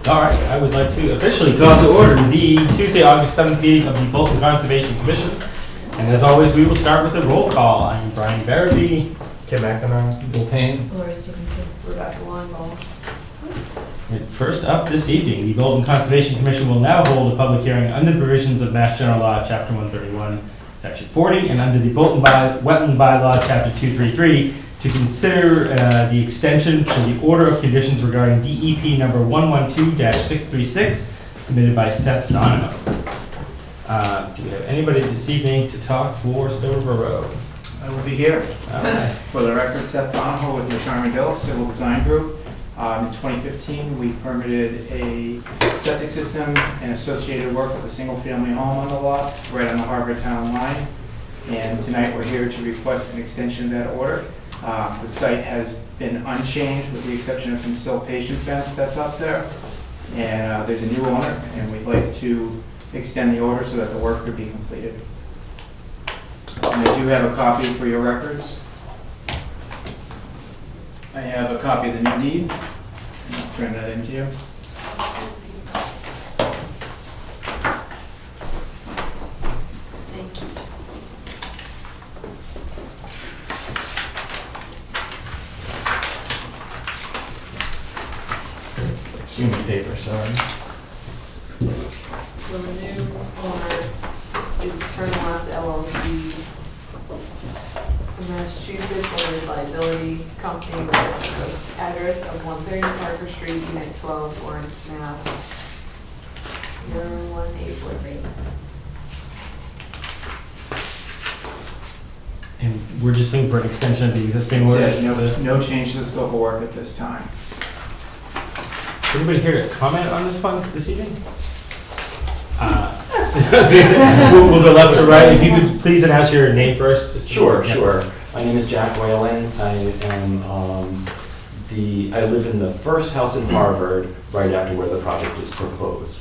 All right, I would like to officially call to order the Tuesday, August 7th meeting of the Bolton Conservation Commission. And as always, we will start with a roll call. I'm Brian Barabee. Kim McEnroe. Bill Payne. Laura Stevenson. Rebecca Weinbaum. First up this evening, the Bolton Conservation Commission will now hold a public hearing under the provisions of Mass General Law, Chapter 131, Section 40, and under the Bolton Wetland Bylaw, Chapter 233, to consider the extension for the order of conditions regarding DEP number 112-636, submitted by Seth Donovan. Do we have anybody this evening to talk for Still River Road? I will be here. For the record, Seth Donahoe with Charming Hill Civil Design Group. In 2015, we permitted a septic system and associated work with a single-family home on the lot, right on the Harvard Town line. And tonight we're here to request an extension of that order. The site has been unchanged with the exception of some siltation fence that's up there. And there's a new owner, and we'd like to extend the order so that the work could be completed. And I do have a copy for your records. I have a copy of the new deed, and I'll turn that into you. Thank you. Give me paper, sorry. So the new owner is Turn Left LLC, from Massachusetts, limited liability company with the address of 130 Parker Street, Unit 12, Lawrence, Mass. 01843. And we're just looking for an extension of the existing order? It says no change to the scope of work at this time. Is anybody here to comment on this one this evening? We'll go left to right. If you could please announce your name first. Just Sure. My name is Jack Whalen. I am I live in the first house in Harvard, right after where the project is proposed.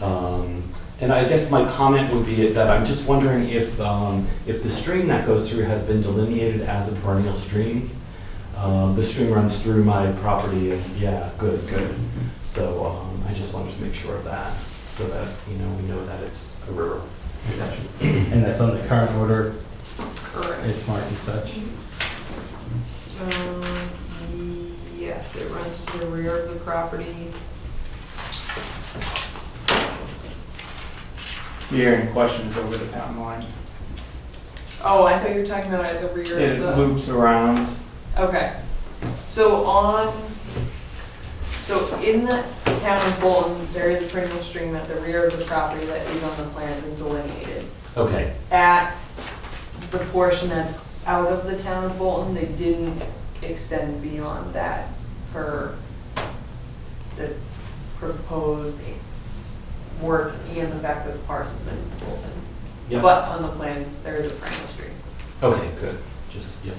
And I guess my comment would be that I'm just wondering if the stream that goes through has been delineated as a perennial stream. The stream runs through my property, and yeah, good. So I just wanted to make sure of that, so that we know that it's a river. And that's on the current order. Correct. It's marked and such. Yes, it runs to the rear of the property. Do you hear any questions over the town line? Oh, I thought you were talking about at the rear of It the... loops around. Okay. So in the town of Bolton, there is a perennial stream at the rear of the property that is on the plans and delineated. Okay. At the portion that's out of the town of Bolton, they didn't extend beyond that per the proposed work and the fact that the parcel's in Bolton. Yep. But on the plans, there is a perennial stream. Okay, good. Just, yep.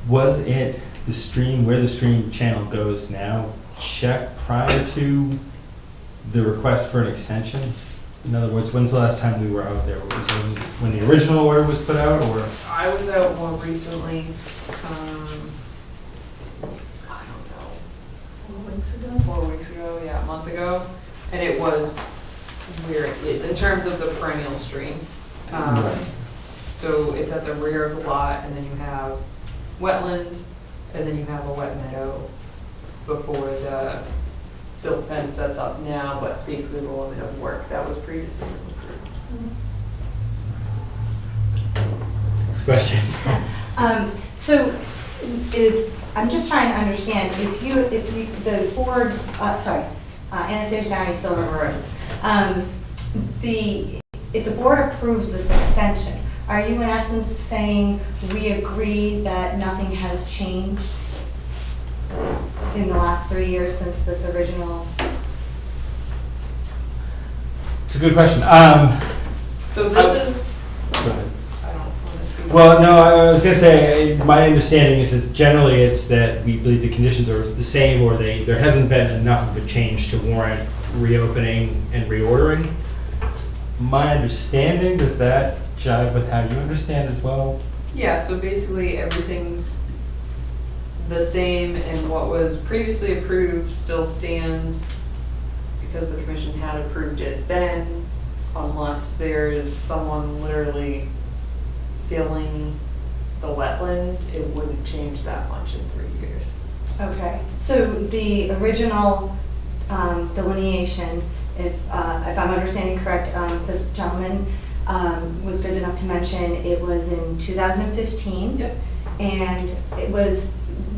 Was it the stream, where the stream channel goes now, checked prior to the request for an extension? In other words, when's the last time we were out there? Was it when the original order was put out, or? I was out more recently, I don't know, 4 weeks ago? 4 weeks ago, yeah, a month ago. And it was where it is, in terms of the perennial stream. Right. So it's at the rear of the lot, and then you have wetland, and then you have a wet meadow before the silt fence that's up now, but basically the limit of work that was previously approved. Next question. I'm just trying to understand, if the board, Anastasia County, Still River Road, if the board approves this extension, are you in essence saying we agree that nothing has changed in the last 3 years since this original? It's a good question. So this is, Go ahead. I don't want to speak. Well, no, I was going to say, my understanding is that generally it's that we believe the conditions are the same, or there hasn't been enough of a change to warrant reopening and reordering. It's my understanding. Does that jive with how you understand as well? Yeah, so basically everything's the same, and what was previously approved still stands because the commission had approved it then, unless there's someone literally filling the wetland, it wouldn't change that much in 3 years. Okay, so the original delineation, if I'm understanding correct, this gentleman was good enough to mention it was in 2015. Yep. And was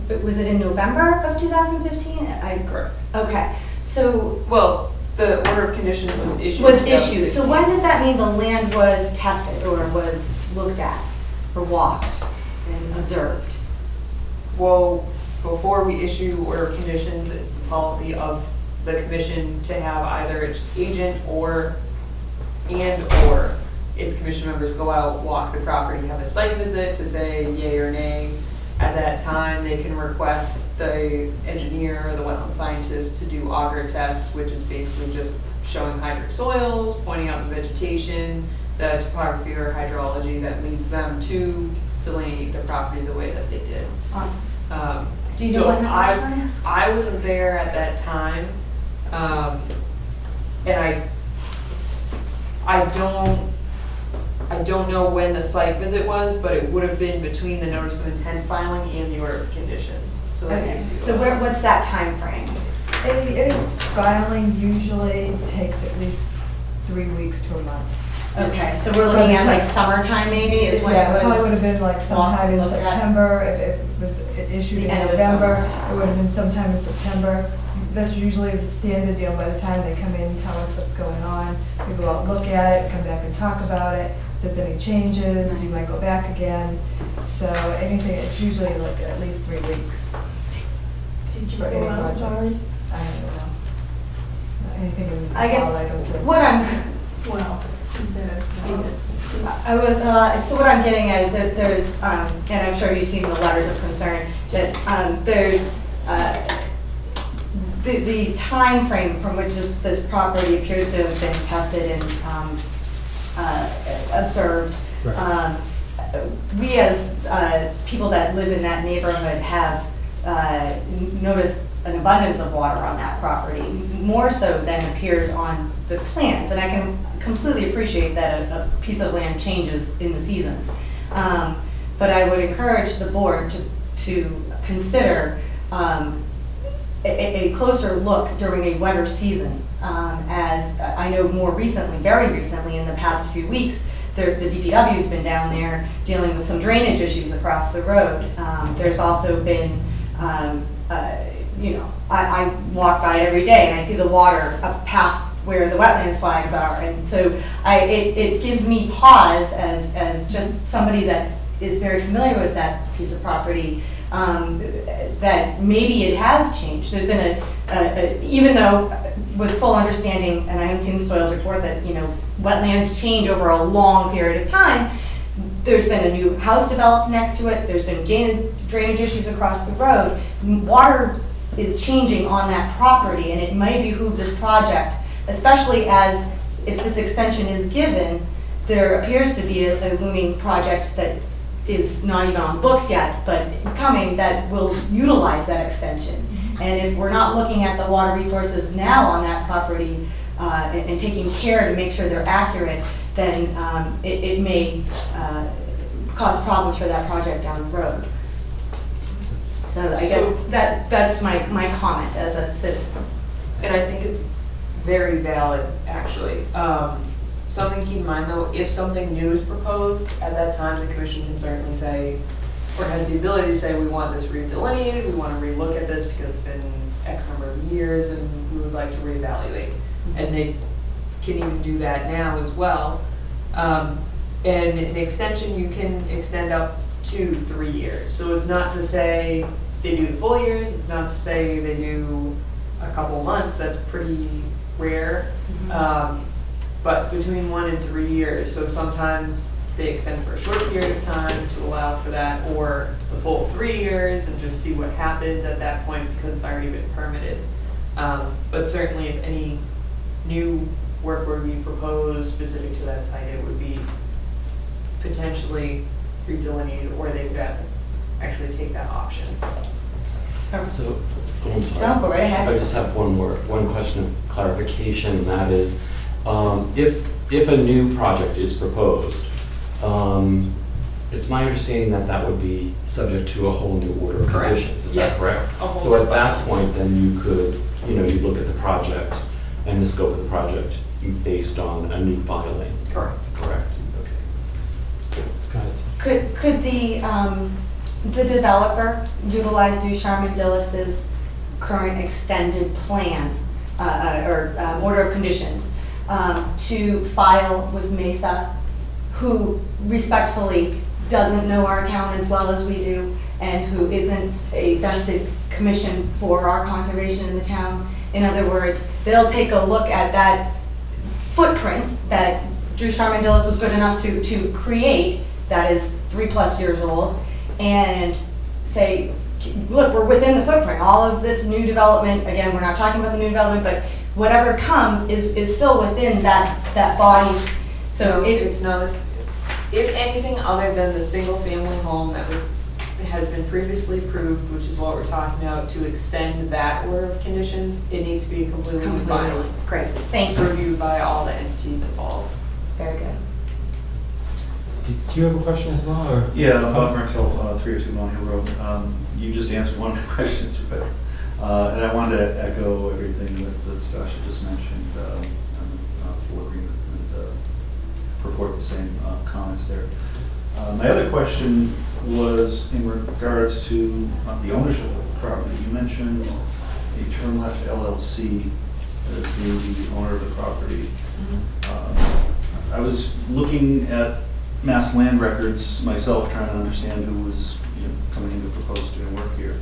it in November of 2015? Correct. Okay, so Well, the order of conditions was issued. was in issued. So 2015. when does that mean the land was tested or was looked at or walked and observed? Well, before we issue order of conditions, it's the policy of the commission to have either its agent or its commission members go out, walk the property, have a site visit to say yay or nay. At that time, they can request the engineer or the wetland scientist to do auger tests, which is basically just showing hydric soils, pointing out the vegetation, the topography or hydrology that leads them to delineate the property the way that they did. Awesome. Do you know So when that was? I wasn't there at that time, and I don't know when the site visit was, but it would have been between the notice of intent filing and the order of conditions. So that Okay, gives you. so what's that time frame? Any filing usually takes at least 3 weeks to a month. Okay, so we're looking at like summertime maybe is when Yeah, it probably would was. have been like sometime in looked at. September, if it was issued The in end of November, summer. it would have been sometime in September. That's usually the standard, by the time they come in, tell us what's going on, we go out and look at it, come back and talk about it. If there's any changes, you might go back again. So anything, it's usually like at least 3 weeks. For any project. I don't know. Anything in the I guess fall, I don't think. What I'm, Well, I would, so what I'm getting at is that there's, and I'm sure you've seen the letters of concern, that there's, the time frame from which this property appears to have been tested and observed. Right. We as people that live in that neighborhood have noticed an abundance of water on that property, more so than appears on the plans. And I can completely appreciate that a piece of land changes in the seasons. But I would encourage the board to consider a closer look during a wetter season. As I know more recently, very recently, in the past few weeks, the DPW's been down there dealing with some drainage issues across the road. There's also been, I walk by it every day and I see the water up past where the wetlands flags are. And so it gives me pause as just somebody that is very familiar with that piece of property, that maybe it has changed. There's been even though with full understanding, and I haven't seen the soils report, that, wetlands change over a long period of time. There's been a new house developed next to it. There's been drainage issues across the road. Water is changing on that property, and it might behoove this project, especially as if this extension is given, there appears to be a looming project that is not even on books yet, but coming, that will utilize that extension. And if we're not looking at the water resources now on that property and taking care to make sure they're accurate, then it may cause problems for that project down the road. So I guess that's my comment as a citizen. And I think it's very valid, actually. Something to keep in mind though, if something new is proposed, at that time the commission can certainly say, or has the ability to say, we want this redelineated, we want to relook at this because it's been X number of years and we would like to reevaluate. And they can even do that now as well. And an extension, you can extend up to 3 years. So it's not to say they do the full years, it's not to say they do a couple of months, that's pretty rare. But between 1 and 3 years, so sometimes they extend for a short period of time to allow for that, or the full 3 years and just see what happens at that point because it's already been permitted. But certainly if any new work were to be proposed specific to that site, it would be potentially redelineated, or they could actually take that option. So, oh, I'm sorry. No, go right ahead. I just have one question of clarification, and that is, if a new project is proposed, it's my understanding that that would be subject to a whole new order of Correct. conditions, is Yes. that correct? A whole So at new that budget. point, then you could, you look at the project and the scope of the project based on a new filing. Correct. Correct, okay. Go ahead. Could the developer utilize Ducharme and Dillis's current extended plan, or order of conditions, to file with Mesa, who respectfully doesn't know our town as well as we do, and who isn't a vested commission for our conservation in the town? In other words, they'll take a look at that footprint that Ducharme and Dillis was good enough to create, that is 3+ years old, and say, look, we're within the footprint. All of this new development, again, we're not talking about the new development, but whatever comes is still within that body. So No, it's not, if anything other than the single-family home that has been previously approved, which is what we're talking about, to extend that order of conditions, it needs to be a completely new filing. Great, thank you. Reviewed by all the entities involved. Very good. Did you have a question as well, or? Yeah, buffer until 302 Long Hill Road. You just answered one of the questions, but, and I wanted to echo everything that Stasha just mentioned. I'm full agreement and purport the same comments there. My other question was in regards to the ownership of the property. You mentioned a Term Left LLC as the owner of the property. I was looking at Mass Land Records myself, trying to understand who was coming in to propose doing work here.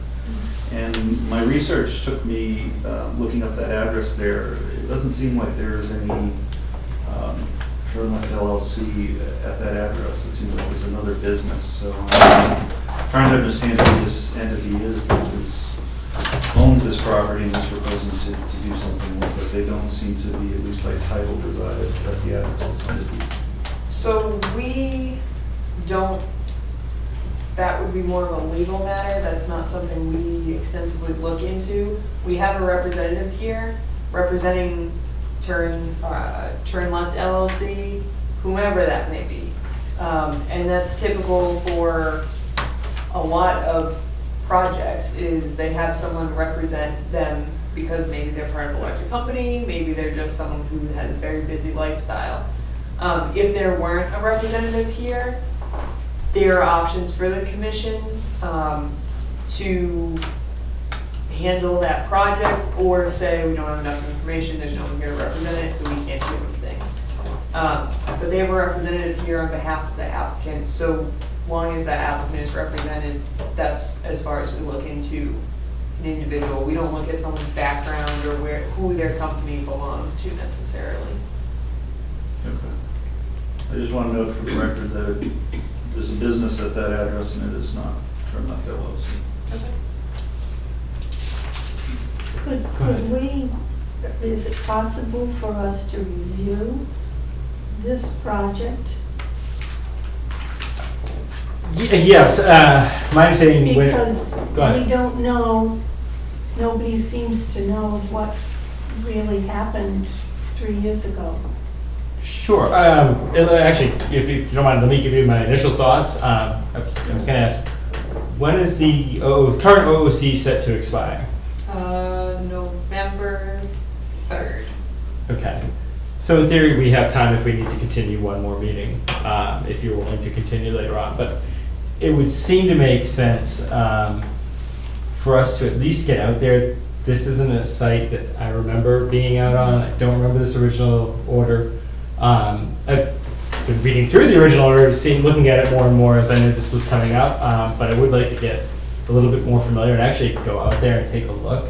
And my research took me looking up that address there. It doesn't seem like there's any Term Left LLC at that address. It seems like there's another business. So I'm trying to understand who this entity is that owns this property and is proposing to do something with it. They don't seem to be, at least by title, reside at the address it's listed. So we don't, that would be more of a legal matter. That's not something we extensively look into. We have a representative here representing Turn Left LLC, whomever that may be. And that's typical for a lot of projects, is they have someone represent them because maybe they're part of a larger company, maybe they're just someone who has a very busy lifestyle. If there weren't a representative here, there are options for the commission to handle that project, or say we don't have enough information, there's no one here to represent it, so we can't do anything. But they have a representative here on behalf of the applicant, so long as that applicant is represented, that's as far as we look into an individual. We don't look at someone's background or who their company belongs to necessarily. Okay. I just want to note for the record that there's a business at that address and it is not Term Left LLC. Okay. Could we, is it possible for us to review this project? Yes, my understanding. Because Go ahead. we don't know, nobody seems to know what really happened 3 years ago. Sure. Actually, if you don't mind, let me give you my initial thoughts. I was going to ask, when is the current OOC set to expire? November 3rd. Okay. So in theory, we have time if we need to continue one more meeting, if you're willing to continue later on. But it would seem to make sense for us to at least get out there. This isn't a site that I remember being out on. I don't remember this original order. I've been reading through the original order, looking at it more and more as I knew this was coming up, but I would like to get a little bit more familiar and actually go out there and take a look.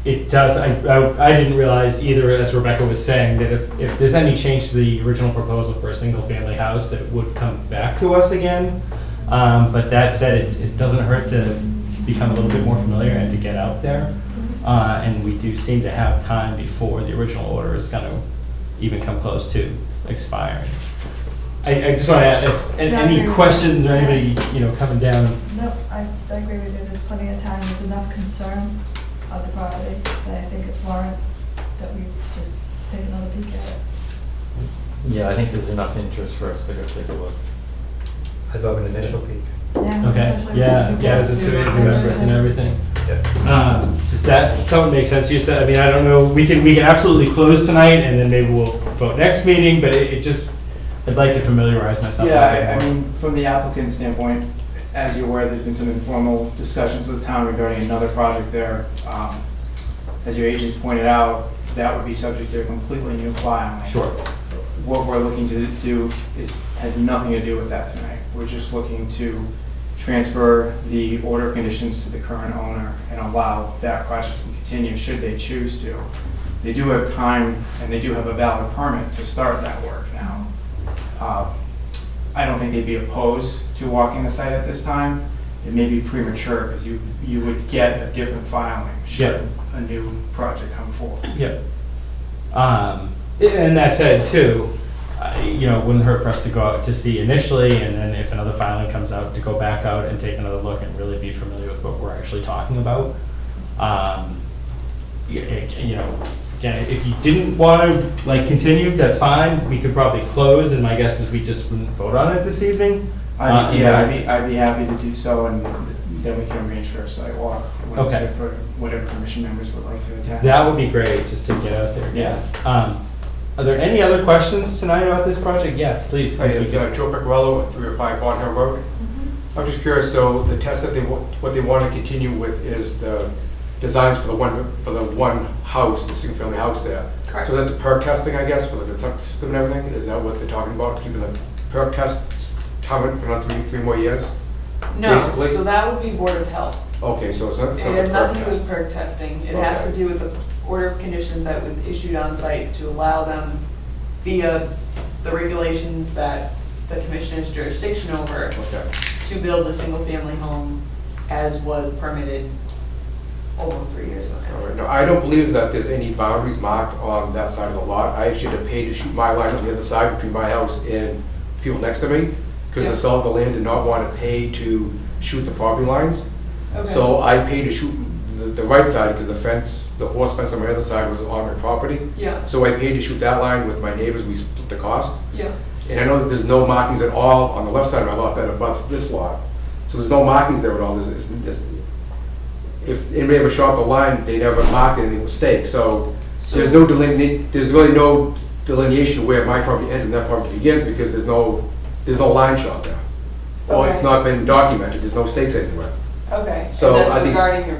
It does, I didn't realize either, as Rebecca was saying, that if there's any change to the original proposal for a single-family house, that it would come back to us again. But that said, it doesn't hurt to become a little bit more familiar and to get out there. And we do seem to have time before the original order is going to even come close to expiring. I just want to ask, any questions or anybody, coming down? No, I agree with you, there's plenty of time, there's enough concern of the property that I think it's warrant that we just take another peek at it. Yeah, I think there's enough interest for us to go take a look. I'd love an initial peek. Yeah, Okay, especially yeah, with yeah, the as a new civilian members members and everything. Yeah. Does that something make sense to you? I mean, I don't know, we can absolutely close tonight and then maybe we'll vote next meeting, but it just, I'd like to familiarize myself. Yeah, I mean, from the applicant's standpoint, as you're aware, there's been some informal discussions with the town regarding another project there. As your agents pointed out, that would be subject to a completely new filing. Sure. What we're looking to do has nothing to do with that tonight. We're just looking to transfer the order of conditions to the current owner and allow that project to continue should they choose to. They do have time and they do have a valid permit to start that work now. I don't think they'd be opposed to walking the site at this time. It may be premature because you would get a different filing should a new project come forward. Yep. And that said too, it wouldn't hurt for us to go out to see initially, and then if another filing comes out, to go back out and take another look and really be familiar with what we're actually talking about. Again, if you didn't want to continue, that's fine. We could probably close, and my guess is we just wouldn't vote on it this evening. I'd be happy to do so, and then we can arrange for a site walk. Okay. For whatever commission members would like to attend. That would be great, just to get out there. Yeah. Are there any other questions tonight about this project? Yes, please. Hi, it's Joe Piccarello, 305 Bond Hill Road. I'm just curious, so the test that what they want to continue with is the designs for the one house, the single family house there. Correct. So that the perk testing, I guess, for the system and everything, is that what they're talking about, keeping the perk tests covered for another three more years? No, Basically. so that would be Board of Health. Okay, so it's not It the has perk nothing to do test. with perk testing. It has to Okay. do with the order of conditions that was issued on site to allow them via the regulations that the commission has jurisdiction over Okay. to build a single-family home as was permitted almost 3 years ago All now. right. No, I don't believe that there's any boundaries marked on that side of the lot. I actually had to pay to shoot my line on the other side between my house and people next to me, because Yeah. the seller of the land did not want to pay to shoot the property lines. Okay. So I paid to shoot the right side, because the fence, the horse fence on my other side was on my property. Yeah, So I paid to shoot that line with my neighbors, we split the cost. yeah, And I know that there's no markings at all on the left side of my lot that abuts this lot. So there's no markings there at all. If anybody ever shot the line, they never marked any mistake. So there's really no delineation where my property ends and that property begins, because there's no line shot there. Or it's Okay. not been documented, there's no stakes anywhere. okay. So And I that's think regarding your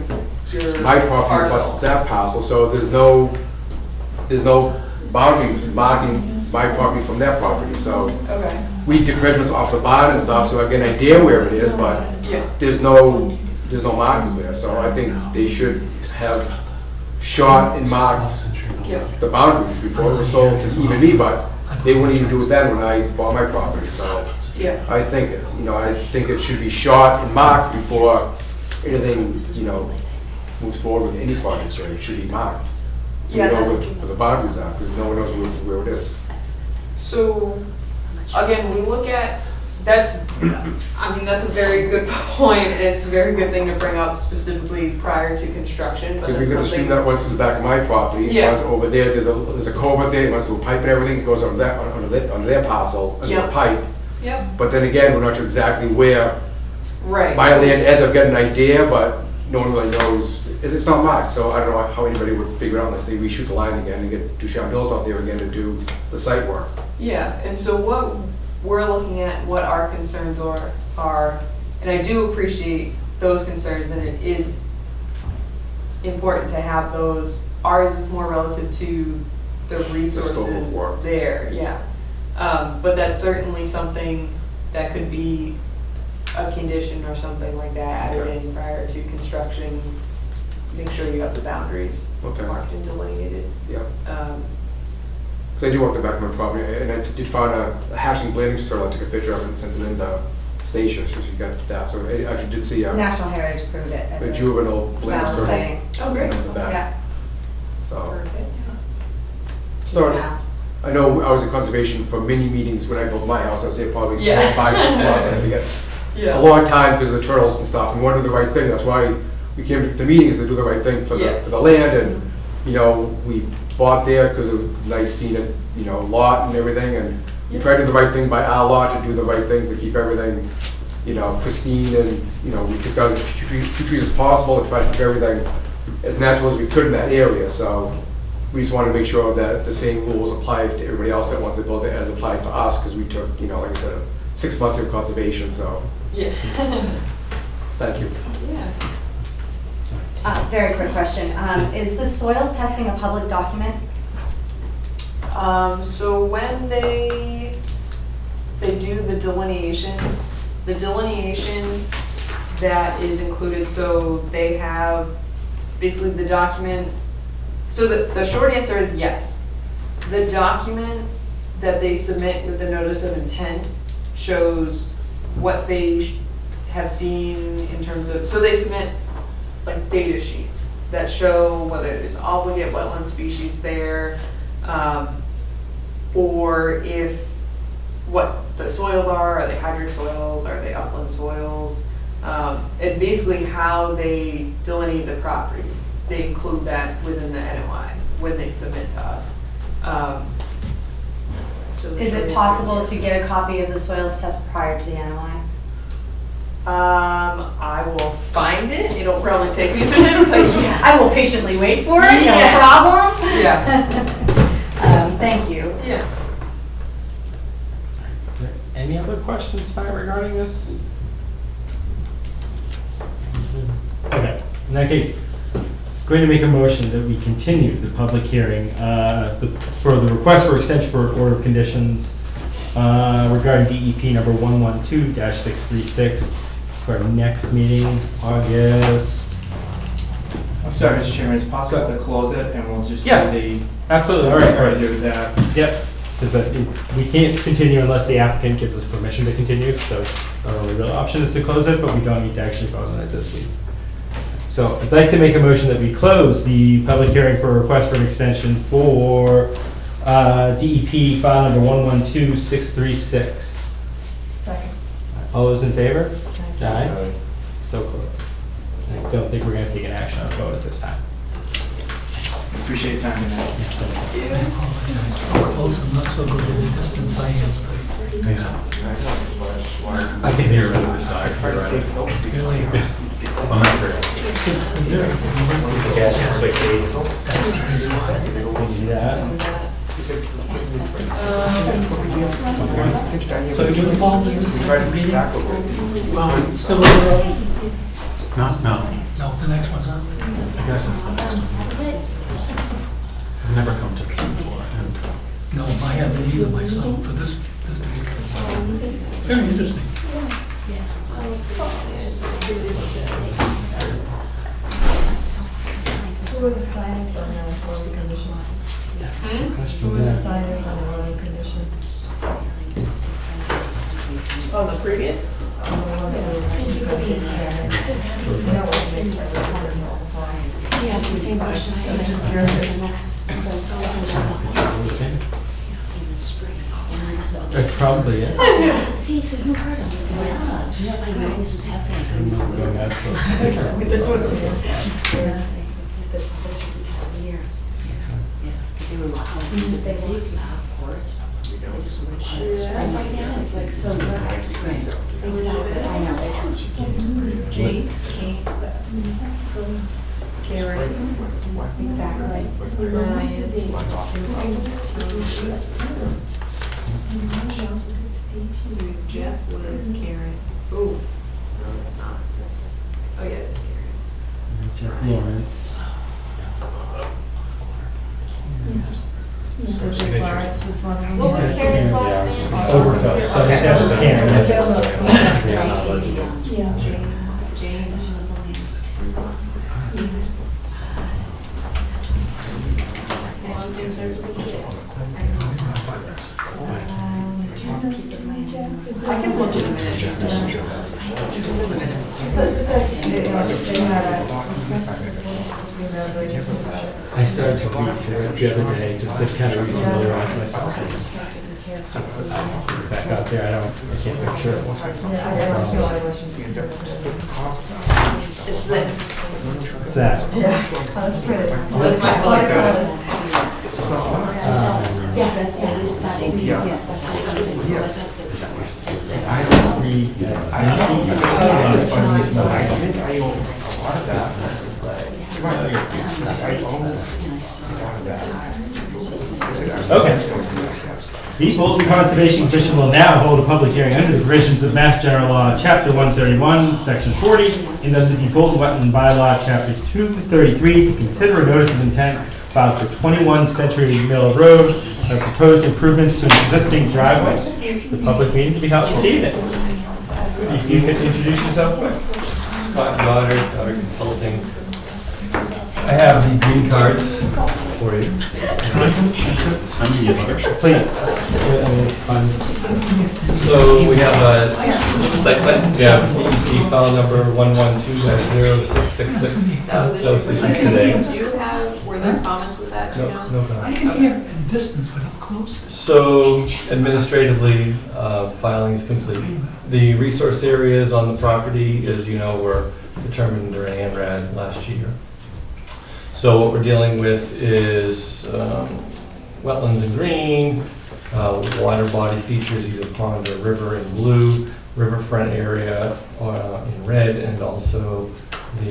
My property parcel. abuts that parcel, so there's no boundaries marking my property from their property. So Okay, we took measurements off the barn and stuff, so I get an idea where it is, but yeah, there's no markings there. So I think they should have shot and marked yeah. the boundaries before it was sold to even me, but they wouldn't even do it then when I bought my property. So Yeah, I think, it should be shot and marked before anything, moves forward with any project, so it should be marked. So we Yeah, know that's- where the boundaries are, because no one knows where it is. so, again, we look at, that's a very good point, and it's a very good thing to bring up specifically prior to construction, but Because we're that's gonna stream something. that once to the back of my property, it Yeah. runs over there, there's a culvert there, it runs through a pipe and everything, it goes on their parcel, under Yeah. a pipe. Yep, But then again, we're not sure exactly where right. my so- land ends. I've got an idea, but no one really knows. It's not marked, so I don't know how anybody would figure it out unless they reshoot the line again and get Duchamp Hills out there again to do the site work. Yeah, and so what we're looking at, what our concerns are, and I do appreciate those concerns, and it is important to have those. Ours is more relative to the scope of resources work. there, yeah. But that's certainly something that could be a condition or something like that added Okay. in prior to construction. Make sure you have the boundaries Okay. marked and delineated. Yeah. Um, So I do walk the back of my property, and I did find a hashing blading turtle. I took a picture of it and sent it in the station, so she got that. So I actually did see a National Heritage approved it as a juvenile blading valid turtle sighting. Oh, great. in the back. Yeah. So, Perfect. so Yeah. I know I was in conservation for many meetings when I built my house, I was there probably Yeah. 5, 6 months, I forget. A Yeah. long time because of the turtles and stuff, and we want to do the right thing, that's why we came to the meetings to do the right thing for Yes. the land, and, you know, we bought there because of nice scenic, you know, lot and everything, and we tried to do the right thing by our lot, to do the right things, to keep everything, you know, pristine, and, you know, we took down as few trees as possible, and tried to keep everything as natural as we could in that area, so we just wanted to make sure that the same rules apply to everybody else that wants to build it as applied to us, because we took, you know, like I said, 6 months of conservation, so, Yeah. thank you. Yeah. Very quick question. Is the soils testing a public document? So when they do the delineation that is included, so they have basically the document, so the short answer is yes. The document that they submit with the notice of intent shows what they have seen in terms of, so they submit like data sheets that show whether there's obligate wetland species there, or if what the soils are they hydric soils, are they upland soils, and basically how they delineate the property. They include that within the NOI when they submit to us. So the Is short it answer possible is to yes. get a copy of the soils test prior to the NOI? I will find it. It'll probably take me a minute, but yeah. I will patiently wait for it, no Yeah. problem. Yeah. Thank you. Yeah. Are there any other questions tonight regarding this? Okay, in that case, going to make a motion that we continue the public hearing for the request for extension for order of conditions regarding DEP number 112-636 for our next meeting, August. I'm sorry, Mr. Chairman, it's possible to close it and we'll just do Yeah. the, Absolutely, all right, all right. do that. Yep, because we can't continue unless the applicant gives us permission to continue, so our only real option is to close it, but we don't need to actually vote on it this week. So I'd like to make a motion that we close the public hearing for a request for an extension for DEP file number 112-636. Second. All those in favor? Aye. Aye. So close. I don't think we're going to take an action on a vote at this time. Appreciate your time tonight. Close and not so good at the distance I am. I can hear it on the side. Really? I'm not there. Gas and space states. Yeah. So you're involved in this meeting? Still No. No, the next one's on. I guess it's the next one. I've never come to this before. And No, I haven't either myself for this particular. Very interesting. Who were the signers on the road condition? Who were the signers on the road condition? Oh, the previous? On the one that we were actually going to do. No, it made sure it was wonderful. Yes, the same question I I'm just said. curious. That's probably it. See, so you heard of this, yeah. I know this is happening. That's what it is. Yeah. He said, "Oh, it should be 10 years." Yes. They were like, oh, these are big, loud chords. They just went shit. Right now, it's like so good. Right. Exactly, I know. James, Kate, Carrie. Exactly. Jeff was Karen. Ooh, no, that's not. That's, oh yeah, it's Karen. Jeff Lawrence. So Jay Lawrence was one of them. What was That's Karen's Karen, last name? Overfilled, so that's Karen. Yeah, not legible. I can look in a minute. Just a minute. So, they had a remember anything about it. I started to read the other day just to kind of refamiliarize myself. Back out there, I can't picture it. Yeah, that's the only one. It's this. What's that? Yeah, that's pretty. That's my I like color. those. Yes, that is starting, yes, that's Okay. The Bolton Conservation Commission will now hold a public hearing under the provisions of Mass General Law, Chapter 131, Section 40, and under the Bolton Wetland Bylaw, Chapter 233, to consider a notice of intent filed for 21 Century Mill Road, proposed improvements to an existing driveway. The public meeting to be held this evening. If you could introduce yourself, quick. Scott Goddard Consulting. I have these green cards for you. Please. So we have a site plan. Yeah, DEP file number 112-0666. That was issued today. Do you have, were there comments with that, do you know? No I comment. can hear it from a distance, but up close. So administratively, filing is complete. The resource areas on the property, as you know, were determined during ANRAD last year. So what we're dealing with is wetlands in green, water body features, either pond or river in blue, riverfront area in red, and also the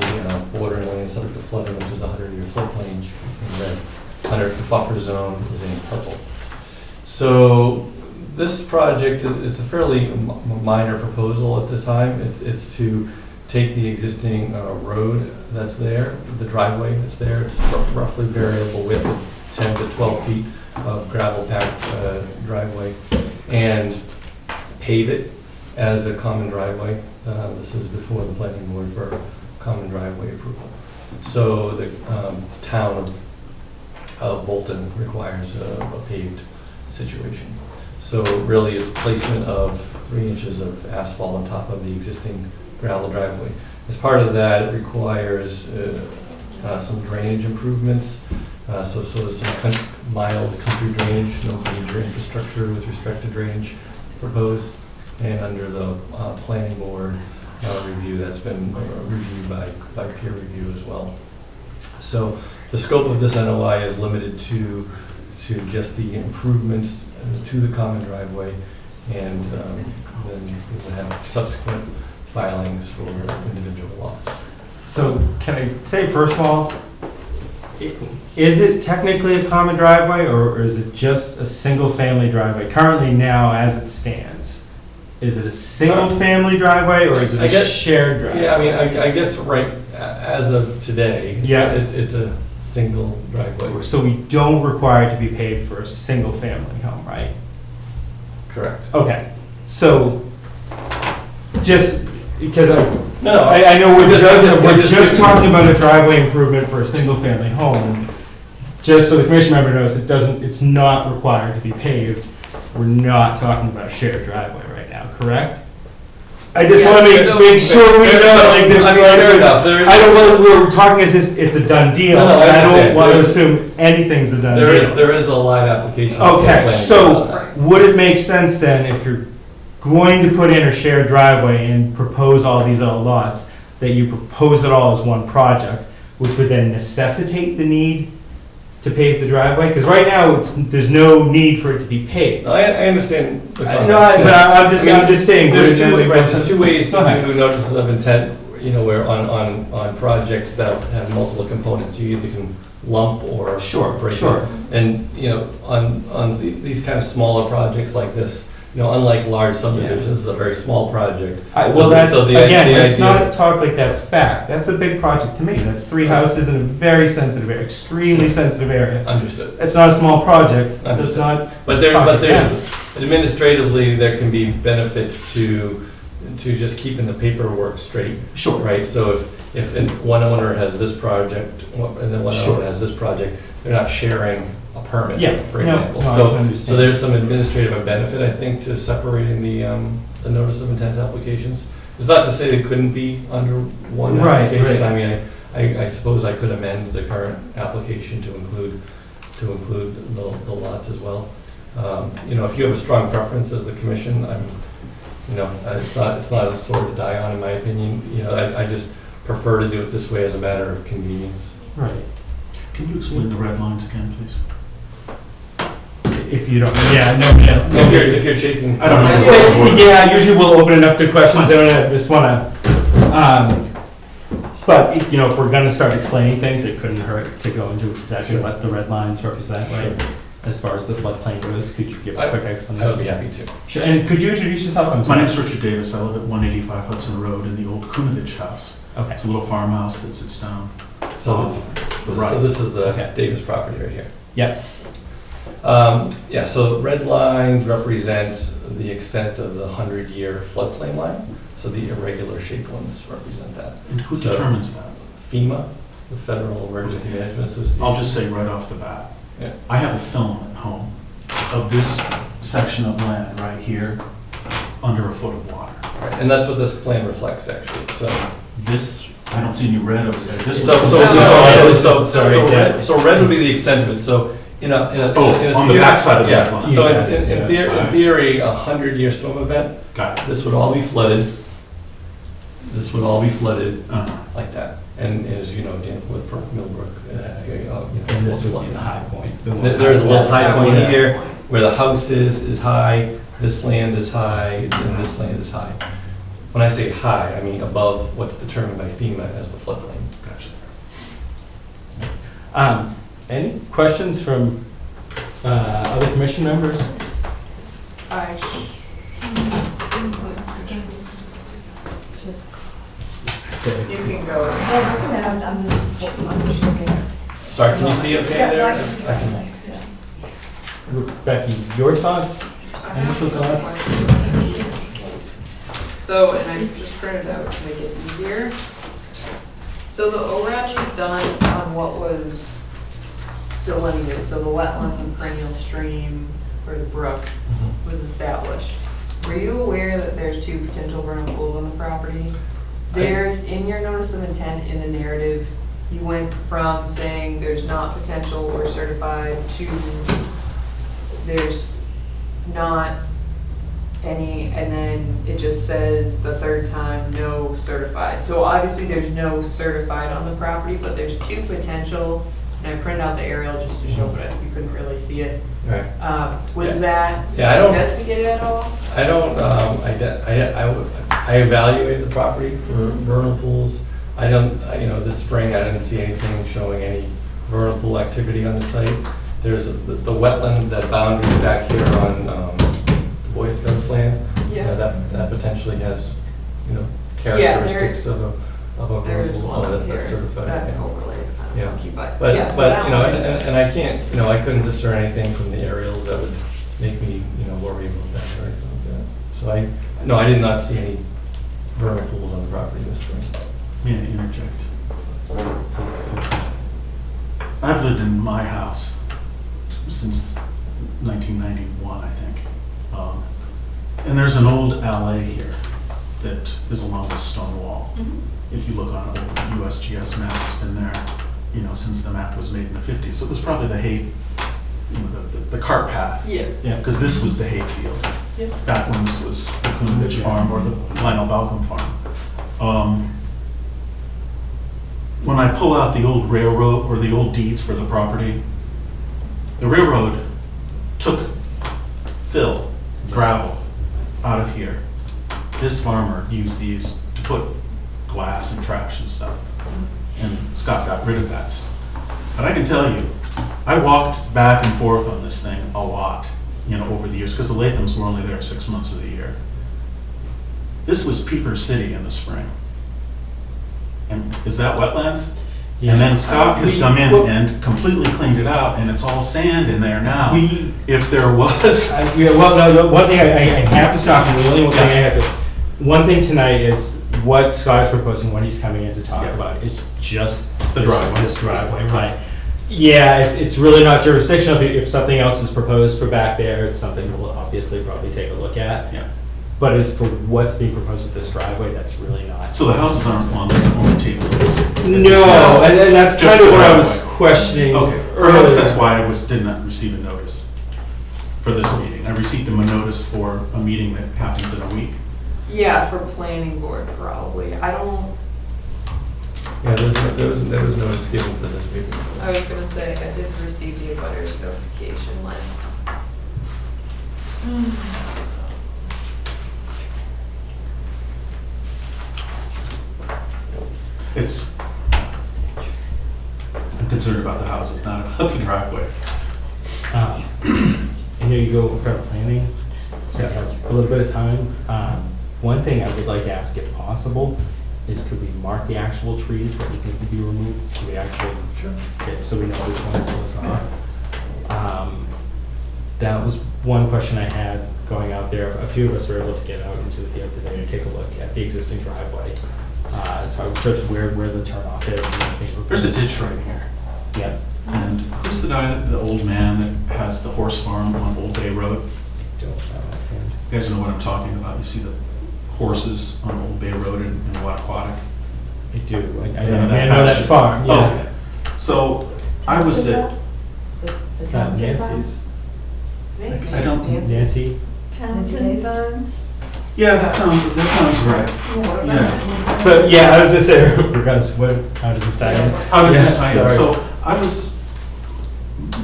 bordering land subject to flooding, which is a 100-year floodplain in red. The buffer zone is in purple. So this project is a fairly minor proposal at this time. It's to take the existing road that's there, the driveway that's there. It's roughly variable width of 10 to 12 feet of gravel packed driveway, and pave it as a common driveway. This is before the planning board for common driveway approval. So the town of Bolton requires a paved situation. So really it's placement of 3 inches of asphalt on top of the existing gravel driveway. As part of that, it requires some drainage improvements. So there's some mild country drainage, no major infrastructure with respect to drainage proposed. And under the planning board review, that's been reviewed by peer review as well. So the scope of this NOI is limited to just the improvements to the common driveway, and then we will have subsequent filings for individual lots. So can I say, first of all, is it technically a common driveway, or is it just a single-family driveway? Currently now, as it stands, is it a single-family driveway, or is it a shared driveway? Yeah, I mean, I guess right as of today, it's a single driveway. So we don't require it to be paved for a single-family home, right? Correct. Okay, so just because I I know we're just talking about a driveway improvement for a single-family home. Just so the commission member knows, it's not required to be paved. We're not talking about a shared driveway right now, correct? I just want to make sure we know, like, fair enough. I don't want, we're talking as if it's a done deal. No, I I don't want to understand. assume anything's a done deal. There is a live application. Okay, so would it make sense then, if you're going to put in a shared driveway and propose all these other lots, that you propose it all as one project, which would then necessitate the need to pave the driveway? Because right now, there's no need for it to be paved. I understand. But I'm just saying. There's two ways to do notices of intent, where on projects that have multiple components, you either can lump or break it. And, on these kind of smaller projects like this, unlike large subdivisions, this is a very small project. Let's not talk like that's fact. That's a big project to me. That's 3 houses in a very sensitive area, extremely sensitive area. Understood. It's not a small project. Understood. That's not. But there's administratively, there can be benefits to just keeping the paperwork straight. Sure. Right? So if one owner has this project and then one owner has this project, they're not sharing a permit, for example. So there's some administrative benefit, I think, to separating the notice of intent applications. It's not to say they couldn't be under one application. I mean, I suppose I could amend the current application to include the lots as well. You know, if you have a strong preference as the commission, you know, it's not a sword to die on, in my opinion. You know, I just prefer to do it this way as a matter of convenience. Right. Can you explain the red lines again, please? If you don't, no. If you're shaking. I don't know. Yeah, usually we'll open it up to questions. I just wanna, but, you know, if we're gonna start explaining things, it couldn't hurt to go into exactly what the red lines represent, right? As far as the floodplain goes, could you give a quick explanation? I would be happy to. Sure, and could you introduce yourself? I'm My sorry. name's Richard Davis. I live at 185 Hudson Road in the old Kunovich house. Okay. It's a little farmhouse that sits down. So, the right. so this is the Okay. Davis property right here. Yep. Yeah, so red lines represent the extent of the 100-year floodplain line. So the irregular shaped ones represent that. And who So- determines that? FEMA, the Federal Emergency Management Association. I'll just say right off the bat. Yeah. I have a film at home of this section of land right here under a foot of water. Right, and that's what this plan reflects, actually. So, This, I don't see any red over there. This so, was- so red would be the extent of it. So, in a on the theory- backside of the yeah. line. So Yeah. in theory, a 100-year storm event, Got it. this would all be flooded. This would all be flooded Uh-huh. like that. And as you know, Danforth, Millbrook, And this would be the high point. the one- There's a little that's high that point one. here where the house is high, this land is high, and this land is high. When I say high, I mean above what's determined by FEMA as the floodplain. Gotcha. Any questions from other commission members? You can go. I'm just looking. Sorry, can you see okay Yeah, there? I can see. I can- Becky, your thoughts? Initial thoughts? So, and I just printed out to make it easier. So the ORAD is done on what was delineated, so the wetland, the perennial stream, or the brook was established. Were you aware that there's 2 potential vernal pools on the property? There's, in your notice of intent in the narrative, you went from saying there's not potential or certified to there's not any, and then it just says the third time, no certified. So obviously there's no certified on the property, but there's 2 potential, and I printed out the aerial just to show, but you couldn't really see it. Right. Was that Yeah, I don't- investigated at all? I don't, I evaluated the property for vernal pools. I don't, you know, this spring I didn't see anything showing any vernal pool activity on the site. There's the wetland, that boundary back here on Boy Scouts land. Yeah. That potentially has, you know, Yeah, characteristics of a vernal There's pool. one up That's here, certified. that yeah. overlay is kind Yeah. of funky, but But, yeah, so but, that you know, one is. and I can't, you know, I couldn't discern anything from the aerials that would make me, you know, worry about that or anything like that. So I did not see any vernal pools on the property this spring. May I interject? I've lived in my house since 1991, I think. And there's an old alley here that is along this stone wall. If you look on an old USGS map, it's been there, you know, since the map was made in the 50s. So it was probably the hay, you know, the cart path. Yeah. Yeah, because this was the hay field. Yeah. Back when this was the Kunovich farm or the Lionel Balcom farm. When I pull out the old railroad or the old deeds for the property, the railroad took fill, gravel, out of here. This farmer used these to put glass and trash and stuff. And Scott got rid of that stuff. But I can tell you, I walked back and forth on this thing a lot, you know, over the years, because the Lathams were only there 6 months of the year. This was Peeper City in the spring. And is that wetlands? And then Scott has come in and completely cleaned it out, and it's all sand in there now. If there was. One thing I have to stop you, the only one thing I have to, one thing tonight is what Scott is proposing, what he's coming in to talk about, is just The driveway. This driveway, right? Yeah, it's really not jurisdictional. If something else is proposed for back there, it's something we'll obviously probably take a look at. Yeah. But as for what's being proposed with this driveway, that's really not. So the houses aren't on the table? No, and that's Just kind of the what I was driveway. questioning Okay, earlier. perhaps that's why I did not receive a notice for this meeting. I received them a notice for a meeting that happens in a week. Yeah, for planning board probably. I don't, Yeah, there was notice given for this meeting. I was gonna say, I did receive the abutters notification list. I'm concerned about the houses, not about the driveway. I know you go in front of planning, so you have a little bit of time. One thing I would like to ask, if possible, is could we mark the actual trees that we think to be removed? So we actually, so we know which ones those are. That was one question I had going out there. A few of us were able to get out into the field today to take a look at the existing driveway. So I was sure where the turnoff is. and what's being There's a proposed. ditch right here. Yeah. And who's the guy, the old man that has the horse farm on Old Bay Road? Don't know offhand. You guys know what I'm talking about? You see the horses on Old Bay Road in Wattaquatic? I do. I Yeah, know that that pasture. farm, yeah. Okay. So I was at, The Nancy's. I don't- Nancy? Townsend Farms? yeah, that sounds right. Yeah. But yeah, I was gonna say, regardless, how does this tie in? How does this Yeah, tie in? sorry. So I was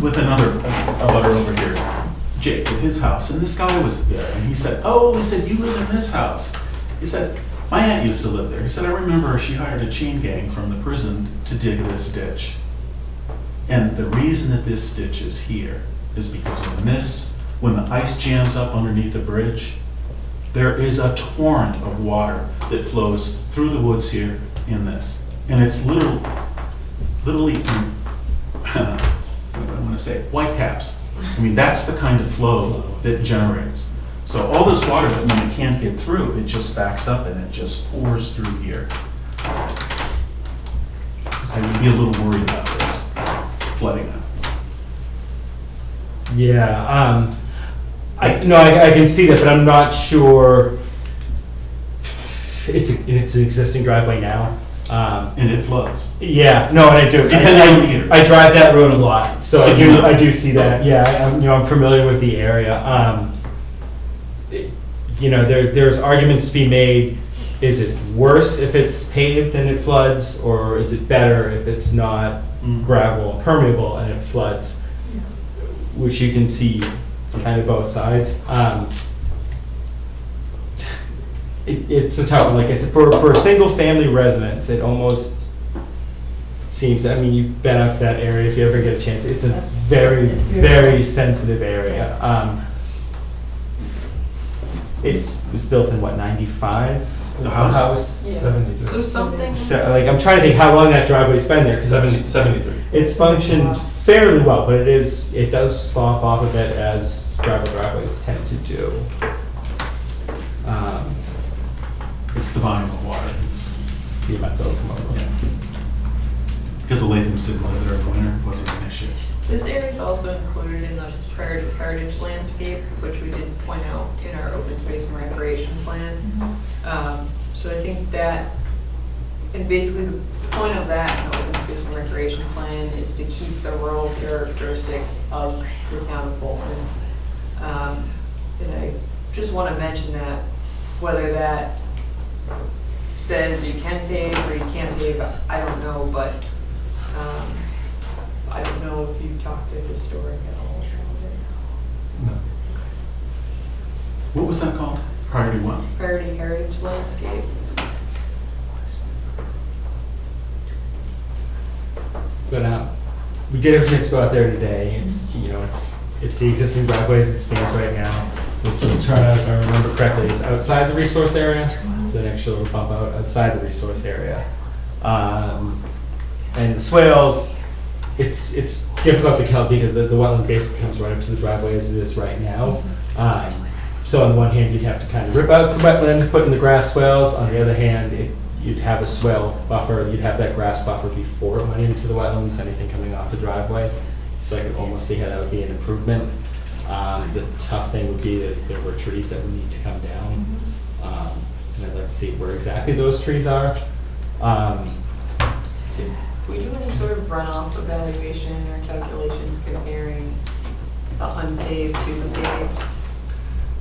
with another butter over here, Jake, at his house, and this guy was there, and he said, you live in this house. He said, my aunt used to live there. He said, I remember she hired a chain gang from the prison to dig this ditch. And the reason that this ditch is here is because when the ice jams up underneath the bridge, there is a torrent of water that flows through the woods here in this. And it's literally, what do I want to say, whitecaps. I mean, that's the kind of flow that generates. So all this water, that when it can't get through, it just backs up and it just pours through here. I would be a little worried about this flooding out. Yeah, I can see that, but I'm not sure. It's an existing driveway now. And it floods. Yeah, no, and I do. Depending on the year. I drive that road a lot, so So I do see that. Yeah, I'm familiar with the area. There's arguments to be made. Is it worse if it's paved and it floods, or is it better if it's not gravel and permeable and it floods? Which you can see kind of both sides. It's a tough one. Like I said, for a single-family residence, it almost seems, I mean, you've been out to that area, if you ever get a chance, it's a very, very sensitive area. It was built in, what, 95? The house? 73. So something, So, like, I'm trying to think how long that driveway's been there, because 73. it's functioned fairly well, but it does slough off a bit, as gravel driveways tend to do. It's the volume of water. It's The amount that'll come over. because the Lathams didn't live there in the winter, it wasn't an issue. this area is also included in the priority heritage landscape, which we did point out in our open space and recreation plan. So I think that, and basically the point of that in the open space and recreation plan is to keep the rural characteristics of the town of Bolton. And I just want to mention that, whether that says you can pave or you can't pave, I don't know, but I don't know if you've talked to historic at all. No. What was that called? Priority what? Priority heritage landscape. But we did have a chance to go out there today. It's it's the existing driveway as it stands right now. This little turnout, if I remember correctly, is outside the resource area. It's an extra little bump out outside the resource area. And the swales, it's difficult to count because the wetland basically comes right up to the driveway as it is right now. So on the one hand, you'd have to kind of rip out some wetland, put in the grass swales. On the other hand, you'd have a swale buffer. You'd have that grass buffer before it went into the wetlands, anything coming off the driveway. So I could almost see how that would be an improvement. The tough thing would be that there were trees that would need to come down. see where exactly those trees are. Did we do any sort of runoff evaluation or calculations comparing the unpaved to the paved?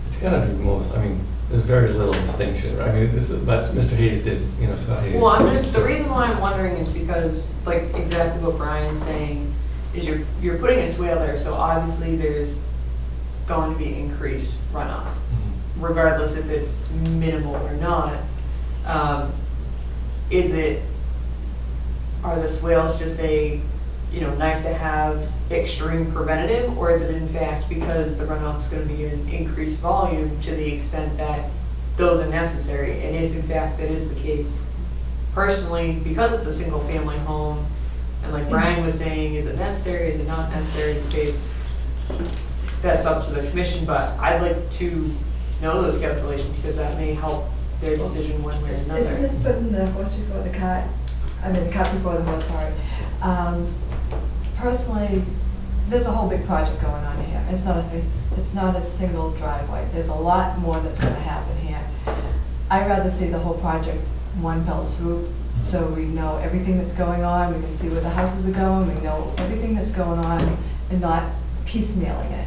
It's gonna be most, I mean, there's very little distinction, right? I mean, this is, but Mr. Hayes did, you know, Scott Hayes. Well, the reason why I'm wondering is because, like, exactly what Brian's saying, is you're putting a swale there, so obviously there's going to be increased runoff, regardless if it's minimal or not. Are the swales just nice to have extreme preventative, or is it in fact because the runoff is going to be an increased volume to the extent that those are necessary? And if in fact that is the case, personally, because it's a single family home, and like Brian was saying, is it necessary, is it not necessary to pave? That's up to the commission, but I'd like to know those calculations because that may help their decision one way or another. Isn't this putting the horse before the cart? I mean, the cart before the horse, sorry. Personally, there's a whole big project going on here. It's not a single driveway. There's a lot more that's going to happen here. I'd rather see the whole project one fell swoop, so we know everything that's going on. We can see where the houses are going. We know everything that's going on, and not piecemealing it.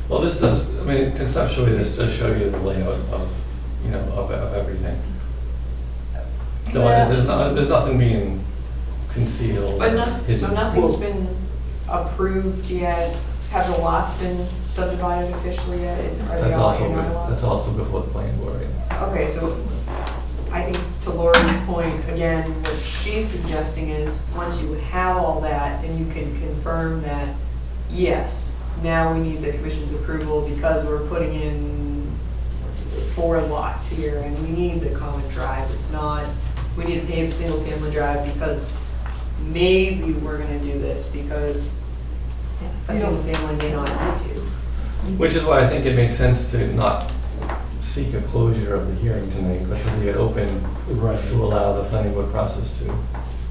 Well, this does, I mean, conceptually, this does show you the layout of everything. So there's nothing being concealed. But hidden. so nothing's been approved yet? Have the lots been subdivided officially yet? Are they all A&R lots? That's also before the planning board. Yeah. Okay, so I think to Lori's point, again, what she's suggesting is, once you have all that, and you can confirm that, yes, now we need the commission's approval because we're putting in 4 lots here, and we need the common drive. It's not, we need to pave a single family drive because maybe we're gonna do this because a single family may not need to. Which is why I think it makes sense to not seek a closure of the hearing tonight, but to leave it open to allow the planning board process to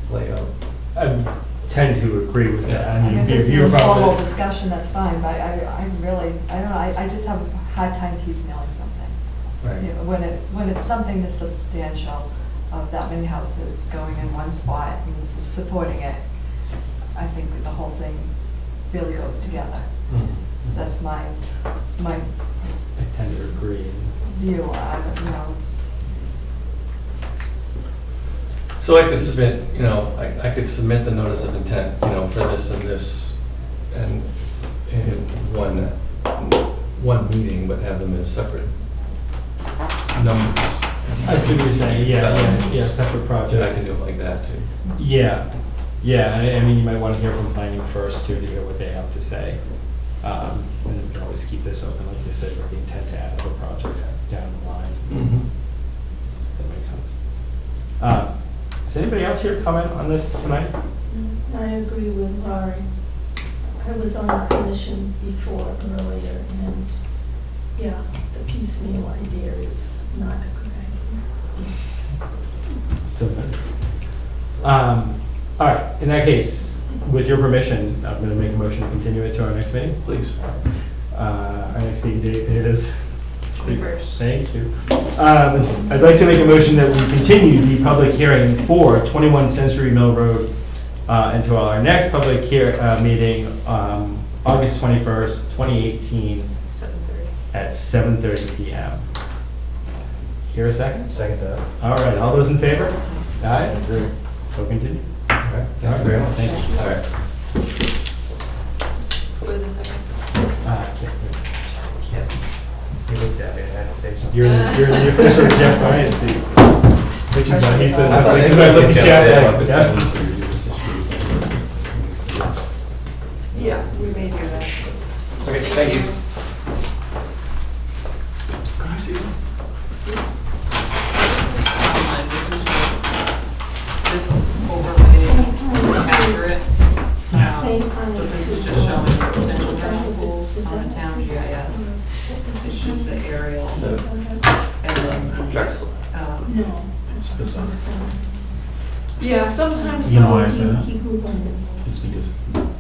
play out. I tend to agree with that. I mean, if this is a formal discussion, that's fine, but I don't know, I just have a hard time piecemealing something. Right. You know, when it's something that's substantial, of that many houses going in one spot and supporting it, I think that the whole thing really goes together. Mm-hmm. That's my I tend to agree. view. It's. So I could submit, I could submit the notice of intent, for this and this, and in one meeting, but have them as separate numbers. I see what you're saying, yeah, separate projects. And I can do it like that too. Yeah, I mean, you might want to hear from planning first too, to hear what they have to say. And then we can always keep this open, like you said, with the intent to add other projects down the line. Mm-hmm. That makes sense. Does anybody else here comment on this tonight? I agree with Laurie. I was on the commission before, earlier, and yeah, the piecemeal idea is not a good idea. So good. All right, in that case, with your permission, I'm going to make a motion to continue it to our next meeting. Please. Our next meeting date is... First. Thank you. I'd like to make a motion that we continue the public hearing for 21 Century Mill Road until our next public meeting, August 21st, 2018, 7:30. at 7:30 p.m. Hear a second? Second that. All right, all those in favor? Aye? Agree. So continue. Okay. Thank you very much. Thank you. All right. Who is the second? You're in the official Jeff Bryant seat, which is why he says something, because I look at Jeff. Jeff? Yeah, we may do that. Okay, thank you. Can I see this? This overlay is accurate. This is just showing the potential vernal pools on the town GIS. It's just the aerial. And then, No. It's this one. yeah, sometimes. You know why I say that? He grew on it. It's because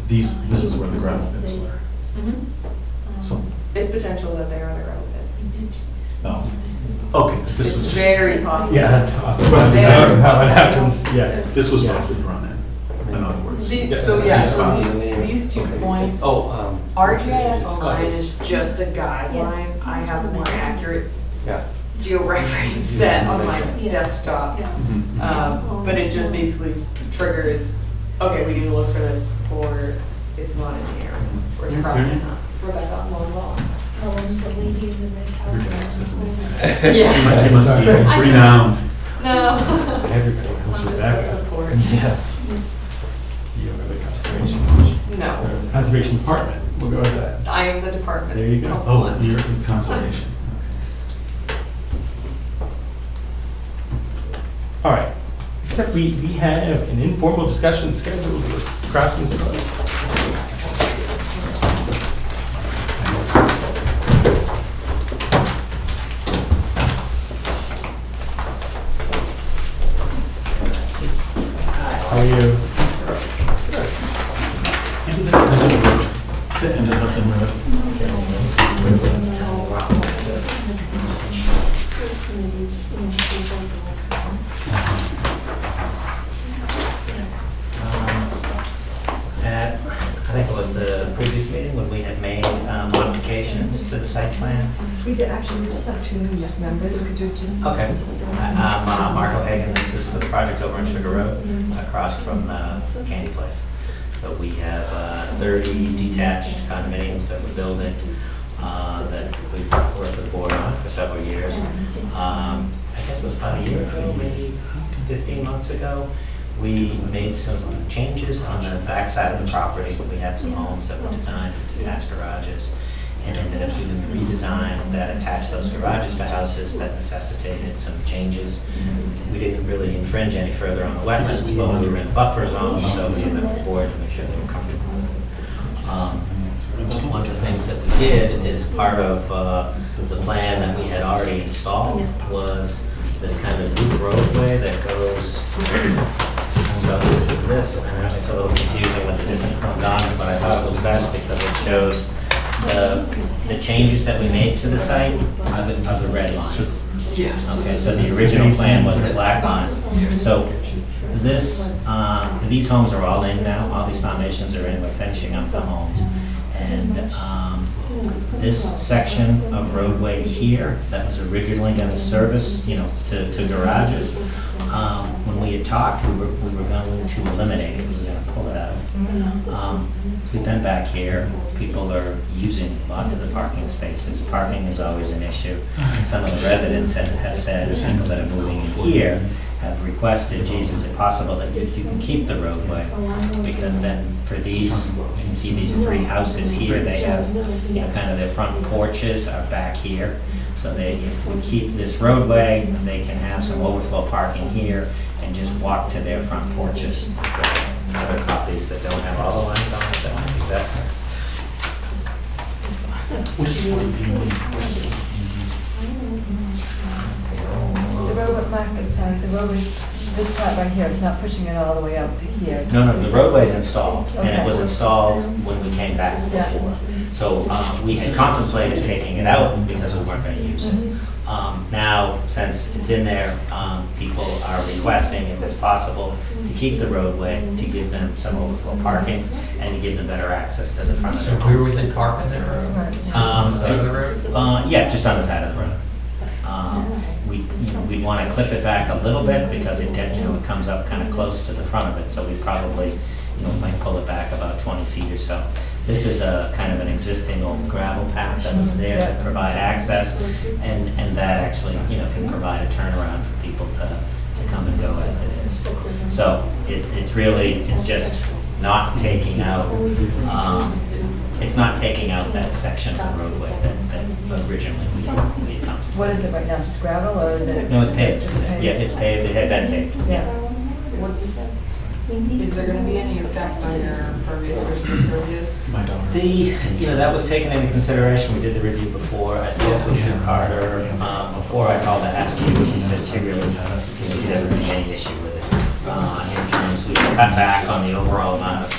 this is where the gravel pits were. Mhm. So, It's potential that they are the gravel pits. no. Okay, this It's was, very possible. Yeah, that's often Roughly how it happens, yeah. this was Yes. roughly drawn in other words. So yeah, These so spots. these 2 points, Oh, RGIS online is just a guideline. I have a more accurate yeah. georeference set on my Yeah. desktop. Yeah. But it just basically triggers, okay, we need to look for this, or it's not in here, or it's probably not. Rebecca, I'm on law. Tell them the lady in the red house. Your tax, isn't Yeah. It must be renowned. No. Everybody knows I'm just Rebecca. a support. Yeah. You have the conservation commission. No, Conservation department, we'll go with that. I am the department. There you go. Oh, you're in conservation. All right, except we have an informal discussion scheduled with Craftsman's Club. How are you? The end of Hudson Road. At, I think it was the previous meeting when we had made modifications to the site plan. We did, actually, we just have 2 new members, could you just? Okay. I'm Marco Hagan, this is for the project over on Sugar Road, across from Candy Place. So we have 30 detached condominiums that we're building that we've worked with the board on for several years. I guess it was about a year ago, maybe 15 months ago. We made some changes on the back side of the property. We had some homes that were designed with attached garages and ended up doing a redesign that attached those garages to houses that necessitated some changes. We didn't really infringe any further on the wetlands, but we were in buffer zone, so we met the board to make sure they were comfortable with it. One of the things that we did is part of the plan that we had already installed was this kind of loop roadway that goes. So this, I know it's a little confusing with the different ones on it, but I thought it was best because it shows the changes that we made to the site are the red lines. Yeah. Okay, so the original plan was the black lines. So these homes are all in now, all these foundations are in, we're finishing up the homes. And this section of roadway here that was originally going to service, to garages, when we had talked, we were going to eliminate it, we were going to pull it out. So we've been back here, people are using lots of the parking spaces. Parking is always an issue. Some of the residents have said, or people that are moving in here, have requested, geez, is it possible that you can keep the roadway? Because then for these, you can see these 3 houses here, they have, kind of their front porches are back here. So if we keep this roadway, they can have some overflow parking here and just walk to their front porches. Other copies that don't have all the lines on it, that makes that. What is The road, I'm sorry, the road is, this part right here, it's not pushing it all the way up to here. No, the roadway's installed, and it Okay. was installed when we came back Yeah. before. So we had contemplated taking it out because we weren't gonna use it. Now, since it's in there, people are requesting, if it's possible, to keep the roadway, to give them some overflow parking, and to give them better access to the front of their Where homes. would they park in their road? On the side of the road? Yeah, just on the side of the road. We'd want to clip it back a little bit because it comes up kind of close to the front of it, so we probably, might pull it back about 20 feet or so. This is a kind of an existing old gravel path that was there to provide access, and that actually, can provide a turnaround for people to come and go as it is. So it's just not taking out, it's not taking out that section of the roadway that originally we had come to. What is it right now, just gravel or is it? No, it's paved. Just paved? Yeah, it's paved, it had been paved. Yeah. Is there gonna be any effect on your impervious versus impervious? My daughter. That was taken into consideration, we did the review before, I spoke with Sue Carter, before I called to ask you, she said she doesn't see any issue with it. In terms, we cut back on the overall amount of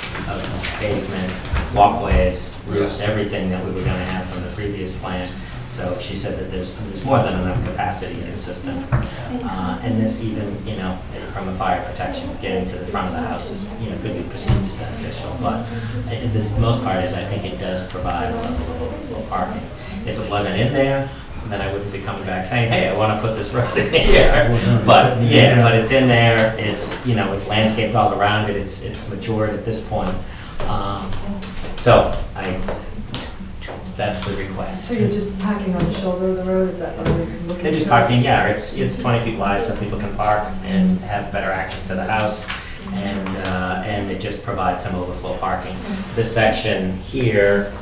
pavement, walkways, roofs, everything that we were gonna have from the previous plan. So she said that there's more than enough capacity in the system. And this even, from a fire protection, getting to the front of the house is, could be perceived as beneficial. But the most part is I think it does provide a level of overflow parking. If it wasn't in there, then I wouldn't be coming back saying, hey, I want to put this road in here. But but it's in there, it's, it's landscaped all around it, it's matured at this point. So that's the request. So you're just parking on the shoulder of the road, is that what you're looking for? They're just parking, yeah, it's 20 feet wide, so people can park and have better access to the house. And it just provides some overflow parking. This section here,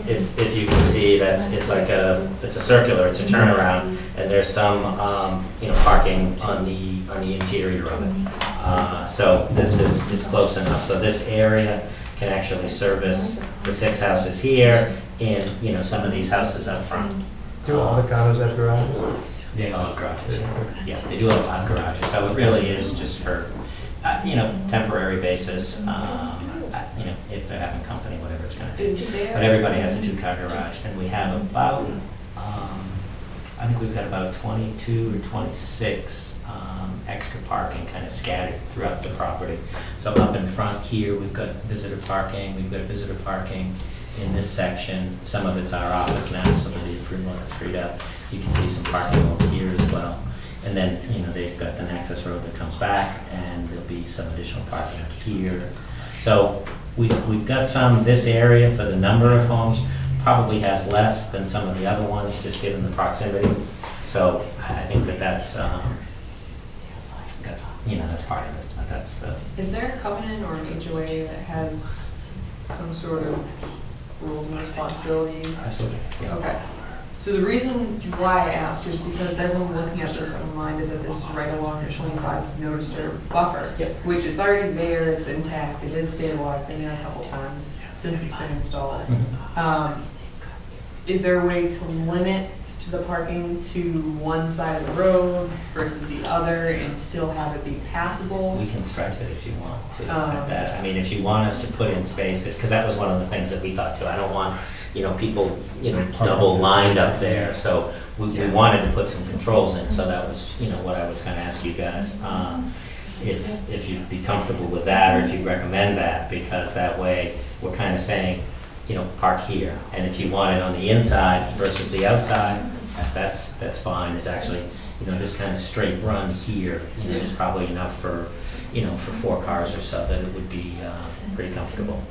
if you can see, it's a circular, it's a turnaround, and there's some parking on the interior of it. So this is close enough. So this area can actually service the 6 houses here and some of these houses up front. Do all the condos have garage? They all have garages. Yeah, they do all have garages. So it really is just for temporary basis, if they're having company, whatever it's gonna do. But everybody has a 2-car garage, and we have about, I think we've got about 22 or 26 extra parking kind of scattered throughout the property. So up in front here, we've got visitor parking, in this section. Some of it's our office now, so there'll be a free one that's freed up. You can see some parking over here as well. And then, they've got an access road that comes back, and there'll be some additional parking here. So we've got this area for the number of homes, probably has less than some of the other ones, just given the proximity. So I think that's part of it. That's the. Is there a covenant or an HOA that has some sort of rules and responsibilities? Absolutely. Yeah. Okay. So the reason why I asked is because as I'm looking at this, I'm reminded that this is right along the 25 no disturb buffer, which it's already there, it's intact, it is stable. I've been there a couple times since it's been installed. Is there a way to limit the parking to one side of the road versus the other and still have it be passable? We can stretch it if you want to at that. I mean, if you want us to put in spaces, because that was one of the things that we thought too. I don't want, people, double lined up there. So we wanted to put some controls in. So that was, what I was going to ask you guys. If you'd be comfortable with that, or if you recommend that, because that way we're kind of saying, park here. And if you want it on the inside versus the outside, that's fine. It's actually, this kind of straight run here, is probably enough for, for 4 cars or so, that it would be pretty comfortable.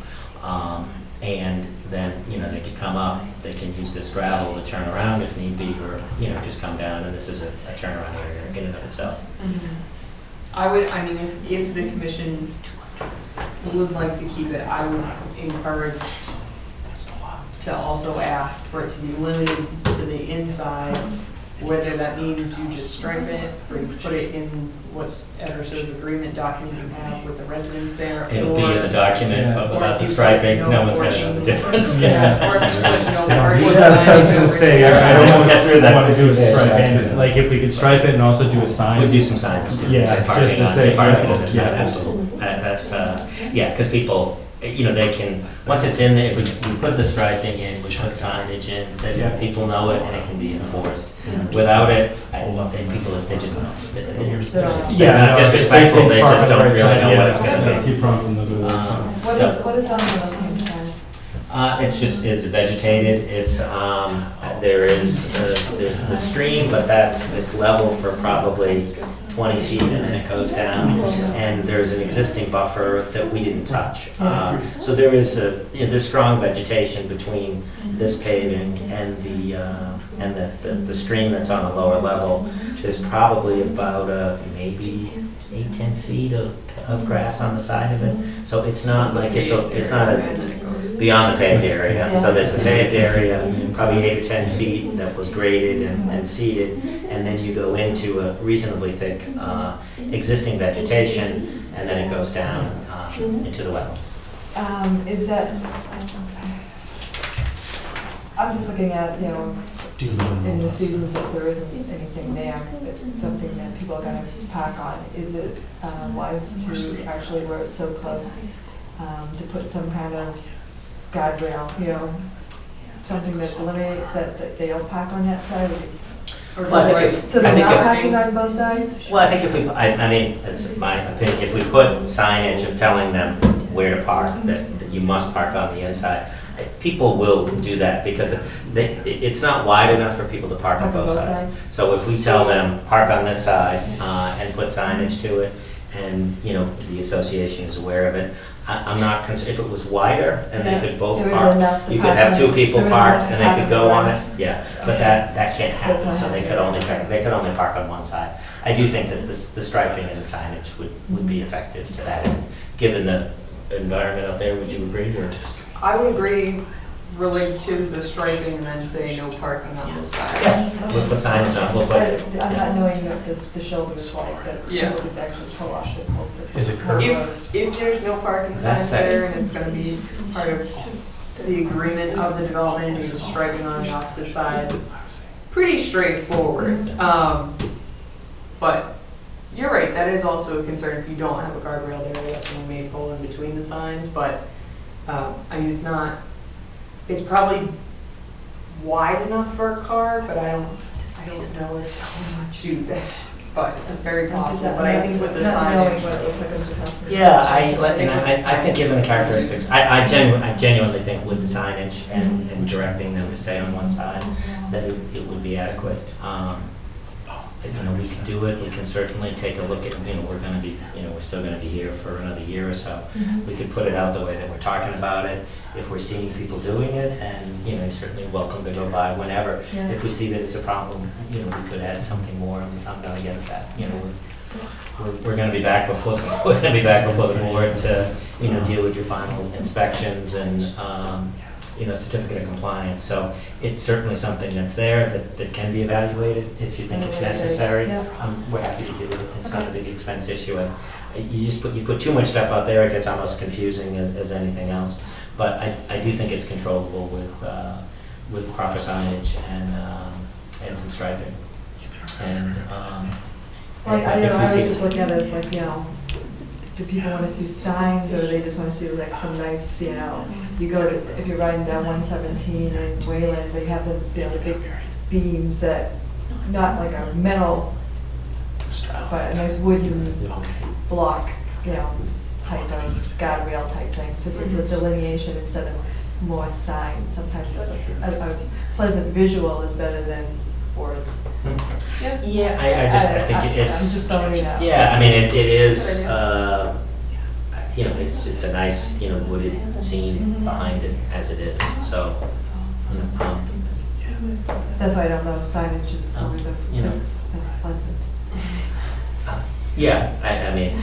And then, they could come up, they can use this gravel to turn around if need be, or, just come down, and this is a turnaround area in and of itself. Mm-hmm. If the commission would like to keep it, I would encourage to also ask for it to be limited to the inside, whether that means you just stripe it or you put it in whatever sort of agreement document you have with the residents there. It'll be in the document, but without the striping, no one's going to know the difference. That's what I was going to say. I don't want to do a stripe. Like if we could stripe it and also do a sign. We'd do some signs too. Yeah, just to say. Absolutely. That's, because people, they can, once it's in there, if we put the striping in, we put signage in, then people know it and it can be enforced. Without it, people, they just, yeah, disrespectful, they just don't really know what it's going to be. What is on the left-hand side? It's vegetated, there's the stream, but it's level for probably 20 feet, and then it goes down, and there's an existing buffer that we didn't touch. So there is there's strong vegetation between this paving and the stream that's on a lower level. There's probably about maybe 8-10 feet of grass on the side of it. So it's not like it's not beyond the paved area. So there's the paved area, probably 8 or 10 feet that was graded and seeded, and then you go into a reasonably thick existing vegetation, and then it goes down into the wetlands. Is that, I'm just looking at, in the seasons that there isn't anything there, it's something that people are going to park on. Is it wise to actually, where it's so close, to put some kind of guardrail, something that eliminates that they don't park on that side? Or So I think if- so I they're think not if- parking on both sides? Well, I think if we, I mean, that's my opinion, if we put signage of telling them where to park, that you must park on the inside, people will do that because it's not wide enough for people to park on both sides. So if we tell them, park on this side, and put signage to it, and, you know, the association is aware of it, I'm not concerned, if it was wider and they could both There was park, enough to you could park have on- two people there was parked enough and to they could go park on on it, both. yeah, but that can't happen, not so they could only, park on one side. I do think that the striping and the signage would be effective to that end. Given the environment out there, would you agree, or? I would agree related to the striping and then say no parking on this side. Yeah, we'll put signage on, we'll put, I'm not knowing what the shoulder is like, that Yeah. people could actually pull off the whole. Is it curved? If there's no parking signs there and it's gonna be part of the agreement of the development, and just striping on the opposite side, pretty straightforward. But you're right, that is also a concern if you don't have a guardrail there, that someone may pull in between the signs, but, I mean, it's probably wide enough for a car, but I don't know if someone would do that. But it's very possible, but I think with the Not knowing what signage. it looks like, I'm just asking. yeah, I think given the characteristics, I genuinely think with the signage and directing them to stay on one side, that it would be adequate. You know, we can do it, we can certainly take a look at, you know, we're still gonna be here for another year or so. We could put it out the way that we're talking about it, if we're seeing people doing it, and, you know, you're certainly welcome to go by whenever. Yeah. If we see that it's a problem, you know, we could add something more, I'm not against that, you know, we're gonna be back before, the board to, you know, deal with your final inspections and, you know, certificate of compliance. So it's certainly something that's there that can be evaluated if you think it's necessary. Yeah. We're happy to do it. It's not a big expense issue. And you put too much stuff out there, it gets almost confusing as anything else. But I do think it's controllable with proper signage and some striping. And, Well, I don't know, if we I was see- just looking at it as like, you know, do people want to see signs, or they just want to see like some nice, you know, you go to, if you're riding down 117 in Wayland, they have the, you know, the big beams that, not like a metal, but a nice wooden block, you know, type of guardrail type thing, just as a delineation instead of more signs. Sometimes a pleasant visual is better than words. Yeah, I think it's. I'm just throwing it out. Yeah, I mean, it is, you know, it's a nice, you know, wooded scene behind it as it is, so, you know, That's why I don't know, signage is always as, you know. as pleasant. Yeah, I mean,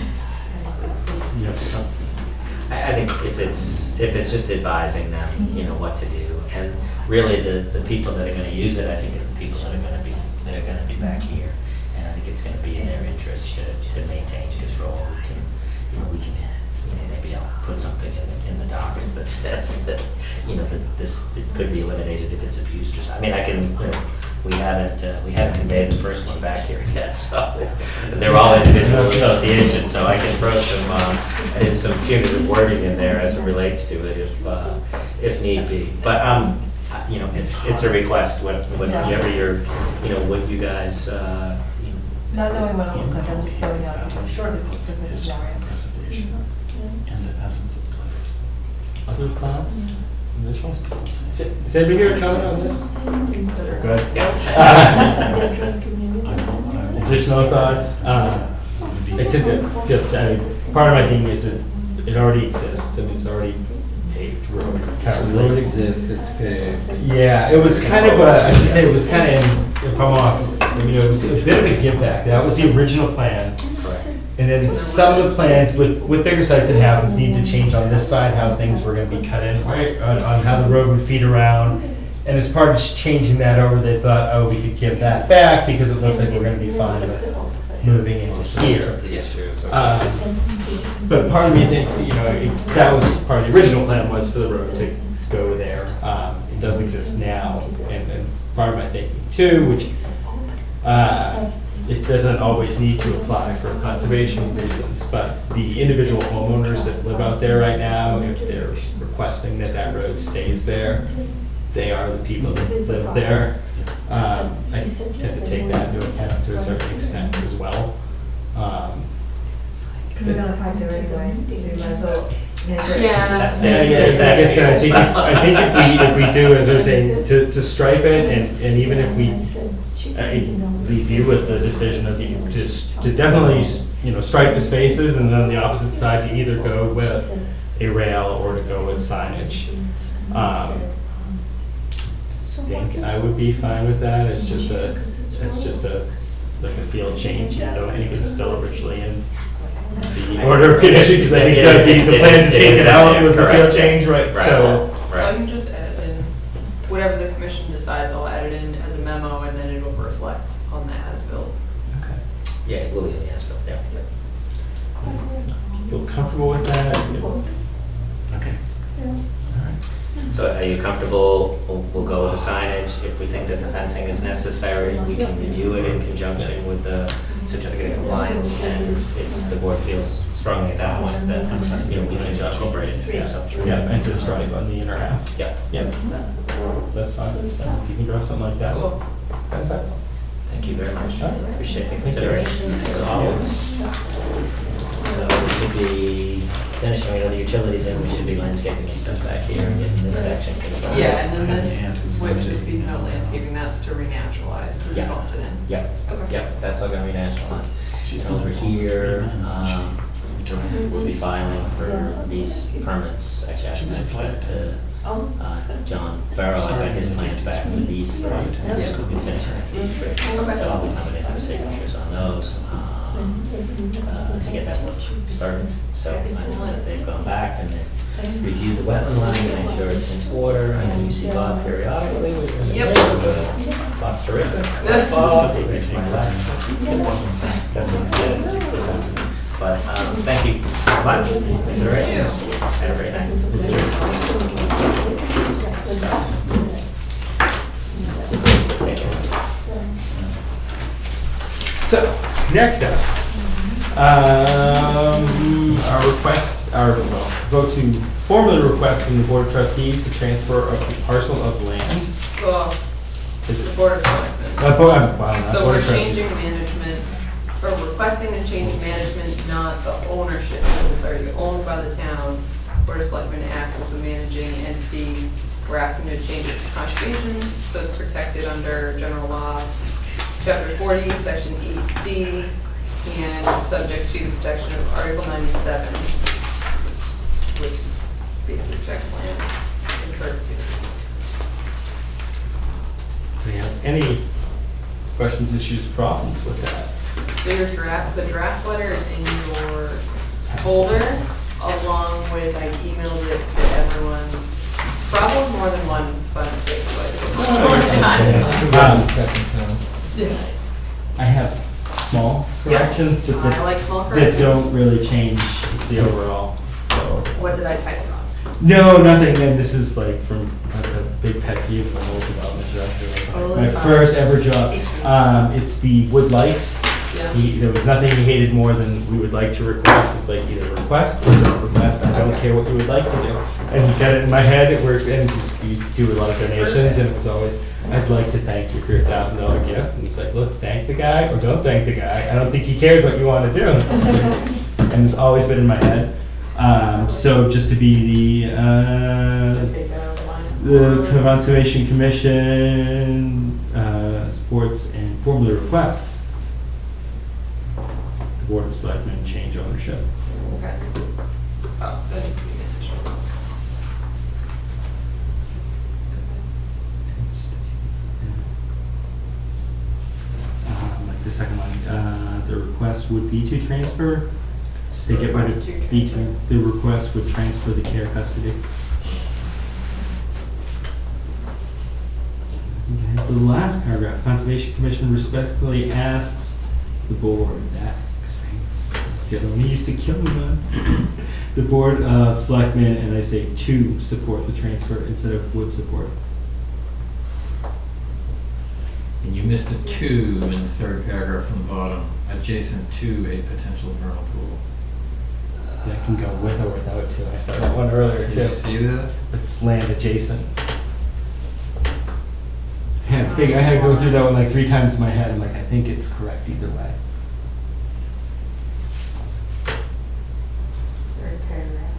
I think if it's just advising them, you know, what to do, and really the people that are gonna use it, I think are the people that are gonna be back here, and I think it's gonna be in their interest to maintain control. We can, you know, maybe I'll put something in the docs that says that, you know, that this it could be eliminated if it's abused or something. I mean, I can, you know, we haven't conveyed the first one back here yet, so they're all individual associations, so I can throw some punitive wording in there as it relates to it if need be. But you know, it's a request, whatever you're, you know, what you guys, you know. Not knowing what it looks like, I'm just throwing out different scenarios. And the essence of the place. Other thoughts? Additional? Is anybody here comment on this? Good. Additional thoughts? I tend to, part of my thing is that it already exists, and it's already paved road. The road exists, it's paved. Yeah, it was kind of I should say it was kind of, if I'm off, I mean, it was a bit of a give back. That was the original plan. And then some of the plans with bigger sites, it happens, need to change on this side, how things were gonna be cut in, right? On how the road would feed around. And as part of changing that over, they thought, oh, we could give that back because it looks like we're gonna be fine with moving into here. But part of me thinks, you know, that was part of the original plan, was for the road to go there. It does exist now, and part of my thinking too, which it doesn't always need to apply for conservation reasons, but the individual homeowners that live out there right now, if they're requesting that that road stays there, they are the people that live there. I have to take that into account to a certain extent as well. Because we're gonna park there anyway, so you might as well. Yeah. Like I said, I think if we do, as we're saying, to stripe it, and even if we leave you with the decision of to definitely, stripe the spaces, and then on the opposite side to either go with a rail or to go with signage. I think I would be fine with that. It's just a like a field change, even though I think it's still originally in the order of conditions, because I think the plan to take it out was a field change, right? So I can just edit in, whatever the commission decides, I'll edit in as a memo, and then it will reflect on the as-built. okay. Yeah, it will be in the as-built, yeah. Feel comfortable with that? Okay. All right. So are you comfortable, we'll go with the signage, if we think that the fencing is necessary, we can review it in conjunction with the certificate of compliance, and if the board feels strongly at that point, then, we can incorporate it to something. Yeah, and to stripe on the inner half. Yeah. Yeah. That's fine. If you can draw something like that. Cool. That's excellent. Thank you very much. All right. Appreciate the consideration, as always. So we should be finishing the utilities, and we should be landscaping and stuff back here in this section. Yeah, and then this would just be no landscaping, that's to renaturalize and Yeah. develop it in. Yep, Okay. yep, that's all gonna be nationalized. So over here, we'll be filing for these permits. Actually, I should have to John Farrell, I got his plans back for these three, and we'll be finishing up these three. So I'll be coming in for signatures on those, to get that work started. So I know that they've gone back and they've reviewed the wetland line to make sure it's in order. I know you see Bob periodically. Yep. Bob's terrific. Yes. Bob, he makes my life. That's what's good. But, thank you very much for your consideration. Have a great night. Take care. So, next up, our vote to formally request from the Board of Trustees the transfer of the parcel of land. Well, Is the it- Board of Selectmen. Wow, not So Board we're of Trustees. changing management, or requesting and changing management, not the ownership. It's already owned by the town. Board of Selectmen acts as the managing entity. We're asking to change its contribution, so it's protected under general law, chapter 40, section 8C, and subject to the protection of Article 97, which basically protects land in perpetuity. Do you have any questions, issues, problems with that? So your the draft letter is in your folder, along with, I emailed it to everyone, probably more than once by mistake, but I have small corrections, but I like small that corrections. don't really change the overall, so. What did I type wrong? No, nothing, and this is like from a big pet peeve of an old development director. Totally My fine. first ever job. It's the would likes. Yeah. There was nothing he hated more than we would like to request. It's like either request or don't request. I don't Okay. care what you would like to do. And he got it in my head. It worked, and we do a lot of donations, and it was always, I'd like to thank you for your $1,000 gift. And he's like, look, thank the guy or don't thank the guy. I don't think he cares what you want to do. And it's always been in my head. So just to be Take that out of the line. the Conservation Commission supports and formally requests the Board of Selectmen change ownership. Okay. Oh, that needs to be managed. Like the second one, the request would be to transfer. Just take it by Request to the, transfer. the request would transfer the care custody. Okay, the last paragraph, Conservation Commission respectfully asks the board, that's extraneous. It's the other one he used to kill me on. The Board of Selectmen, and I say to support the transfer instead of would support. And you missed a 2 in the third paragraph from the bottom, adjacent to a potential vernal pool. That can go with or without too. I saw that one earlier Did too. you see that? It's land adjacent. I had to go through that one like 3 times in my head. I'm like, I think it's correct either way. Third paragraph.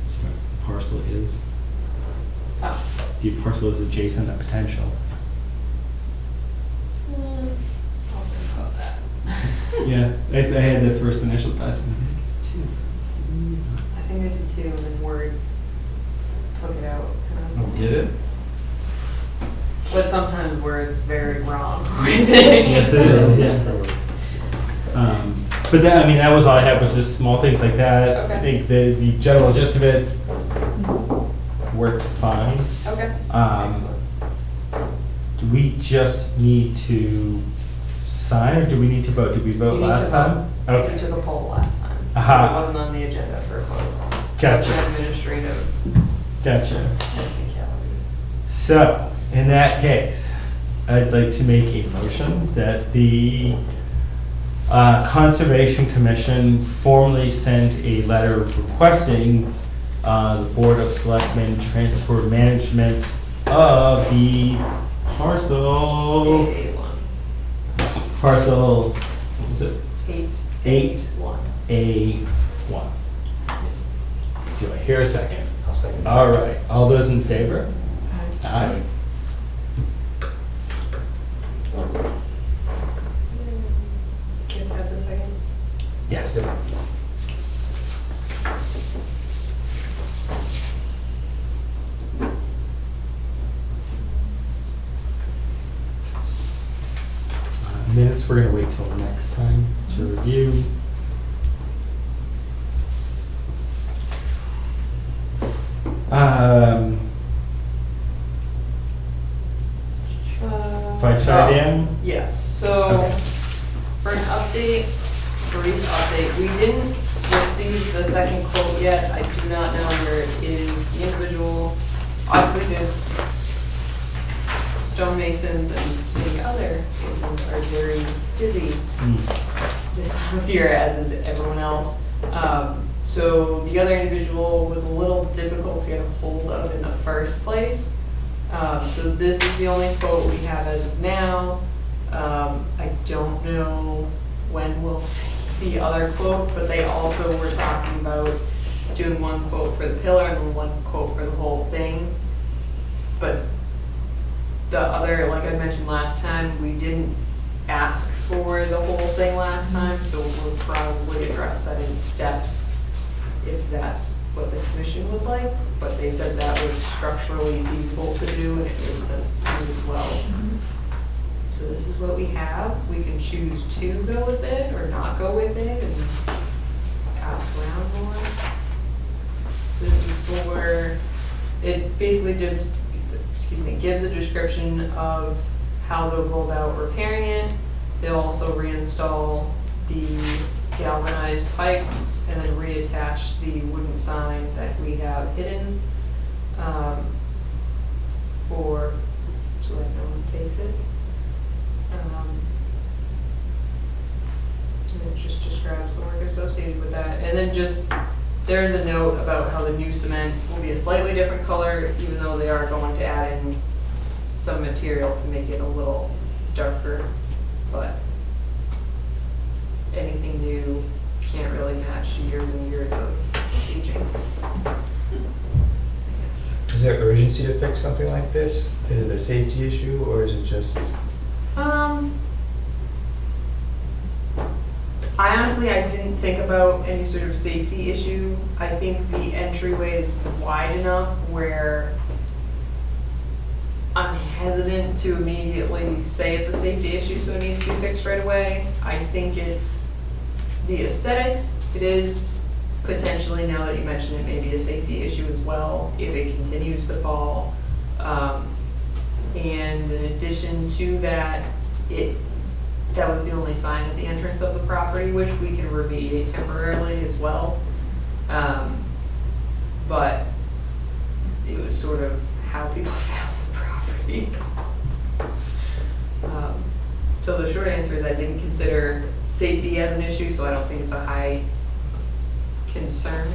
Starts the parcel is. Oh. The parcel is adjacent to potential. I'll think about that. Yeah, I had the first initial thought. I think I did too, and then Word took it out. Oh, did it? But sometimes Word's very wrong. Yes, it is, yeah. But that, I mean, that was all I had, was just small things like that. I Okay. think the general gist of it worked fine. Okay. Um, Do we just need to sign, or do we need to vote? Did we vote You need last to time? vote. Okay. You took a poll last time. Aha. It wasn't on the agenda for a vote. Gotcha. It's an administrative Gotcha. technicality. So, in that case, I'd like to make a motion that the Conservation Commission formally sent a letter requesting the Board of Selectmen transfer management of the parcel, 881. what was it? 881. A1. Do I hear a second? I'll second. All right, all those in favor? Aye. Can I have the second? Yes. Minutes, we're gonna wait till next time to review. Um, 5:30 a.m.? Yes, so Okay. for an update, brief update, we didn't receive the second quote yet. I do not know where it is. The individual, obviously there's stonemasons and many other masons are very busy this time of year, as is everyone else. So the other individual was a little difficult to get a hold of in the first place. So this is the only quote we have as of now. I don't know when we'll see the other quote, but they also were talking about doing one quote for the pillar and then one quote for the whole thing. But the other, like I mentioned last time, we didn't ask for the whole thing last time, so we'll probably address that in steps if that's what the commission would like. But they said that was structurally feasible to do and it made sense to do as well. So this is what we have. We can choose to go with it or not go with it and ask around more. This is for, it basically gives a description of how they'll go about repairing it. They'll also reinstall the galvanized pipe and then reattach the wooden sign that we have hidden so that no one takes it. And it just describes the work associated with that. And then there is a note about how the new cement will be a slightly different color, even though they are going to add in some material to make it a little darker. But anything new can't really match years and years of aging. Is there urgency to fix something like this? Is it a safety issue, or is it just? I honestly, I didn't think about any sort of safety issue. I think the entryway is wide enough where I'm hesitant to immediately say it's a safety issue, so it needs to be fixed right away. I think it's the aesthetics. It is potentially, now that you mention it, maybe a safety issue as well if it continues to fall. And in addition to that, that was the only sign at the entrance of the property, which we can remediate temporarily as well. But it was sort of how people found the property. So the short answer is I didn't consider safety as an issue, so I don't think it's a high concern.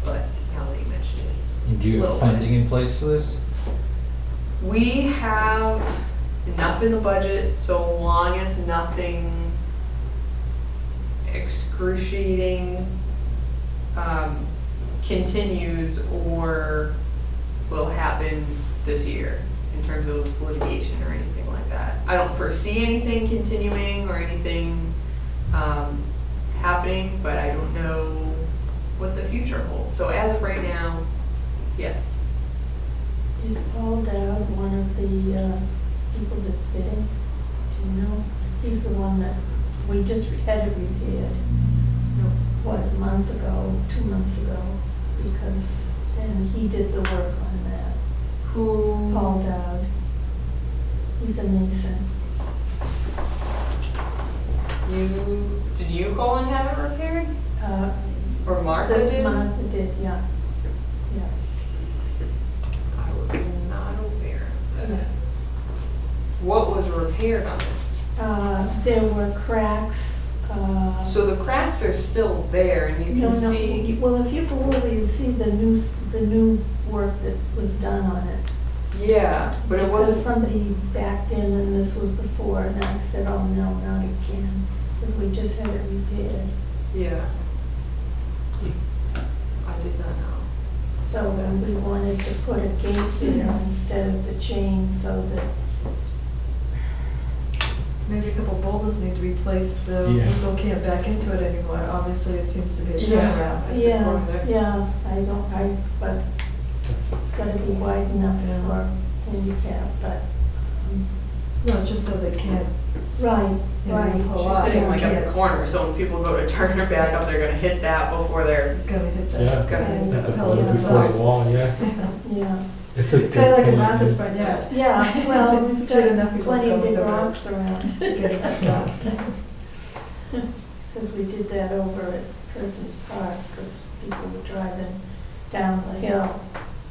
But now that you mention it, it's. Do you have funding in place for this? We have enough in the budget so long as nothing excruciating continues or will happen this year in terms of litigation or anything like that. I don't foresee anything continuing or anything happening, but I don't know what the future holds. So as of right now, yes. Is Paul Dowd one of the people that's bidding? Do you know? He's the one that we just had it repaired, what, a month ago, 2 months ago, because, and he did the work on that. Who? Paul Dowd. He's a mason. Did you call and have it repaired? Or Martha The- did? Martha did, yeah. Yeah. I was not aware of Yeah. that. What was repaired on it? There were cracks. So the cracks are still there and you can see. Well, if you go over, you see the new work that was done on it. Yeah, but it Because wasn't. somebody backed in and this was before, and I said, oh, no, now you can, because we just had it repaired. Yeah. I did not know. So we wanted to put a gate there instead of the chain so that, Maybe a couple boulders need to be placed so Yeah. people can't back into it anymore. Obviously, it seems to be a Yeah. turnaround at the yeah, corner. yeah, but it's gotta be wide enough for handicap, but, No, it's just so they can't, right, Yeah, right. you pull She's up. sitting like at Yeah. the corner, so when people go to turn their back up, they're gonna hit that before they're gonna hit the. Yeah. gonna hit Hit the the. pillars pillar before the wall, yeah. Yeah, It's a good Kind of like a point. Martha's front yard. yeah, well, we've Should enough got people plenty go of with big the road. rocks around. Get it done. Because we did that over at Person's Park, because people were driving down the hill.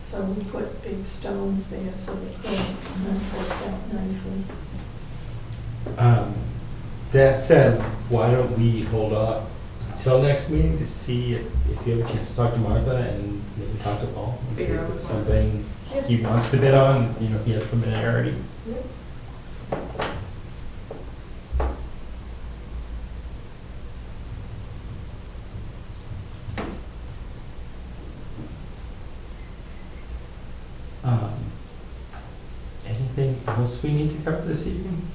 So we put big stones there so they couldn't, and that's worked out nicely. That said, why don't we hold off until next meeting to see if you have a chance to talk to Martha and maybe talk to Paul and see Figure if out it's what's on. something he wants to bid on, you know, he has familiarity. Anything else we need to cover this evening?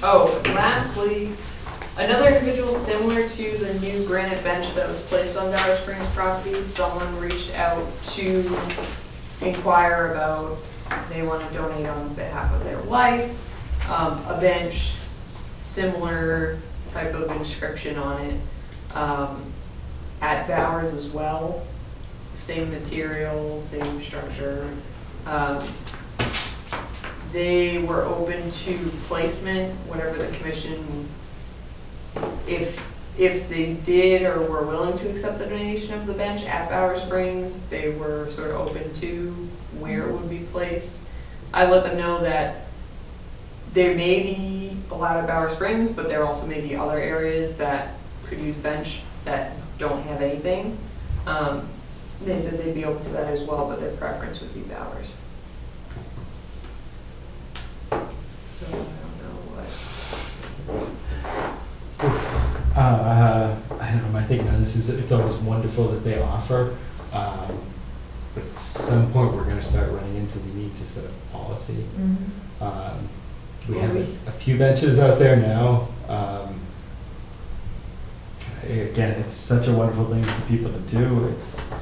Oh, lastly, another individual similar to the new granite bench that was placed on Dollar Springs property, someone reached out to inquire about, they want to donate on behalf of their wife, a bench, similar type of inscription on it, at Bowers as well, same material, same structure. They were open to placement, whatever the commission, if they did or were willing to accept the donation of the bench at Bower Springs, they were sort of open to where it would be placed. I let them know that there may be a lot of Bower Springs, but there also may be other areas that could use bench that don't have anything. They said they'd be open to that as well, but their preference would be Bowers. So I don't know what. I don't know, my take on this is it's always wonderful that they offer, but at some point we're gonna start running into we need to set a policy. We have a few benches out there now. Again, it's such a wonderful thing for people to do.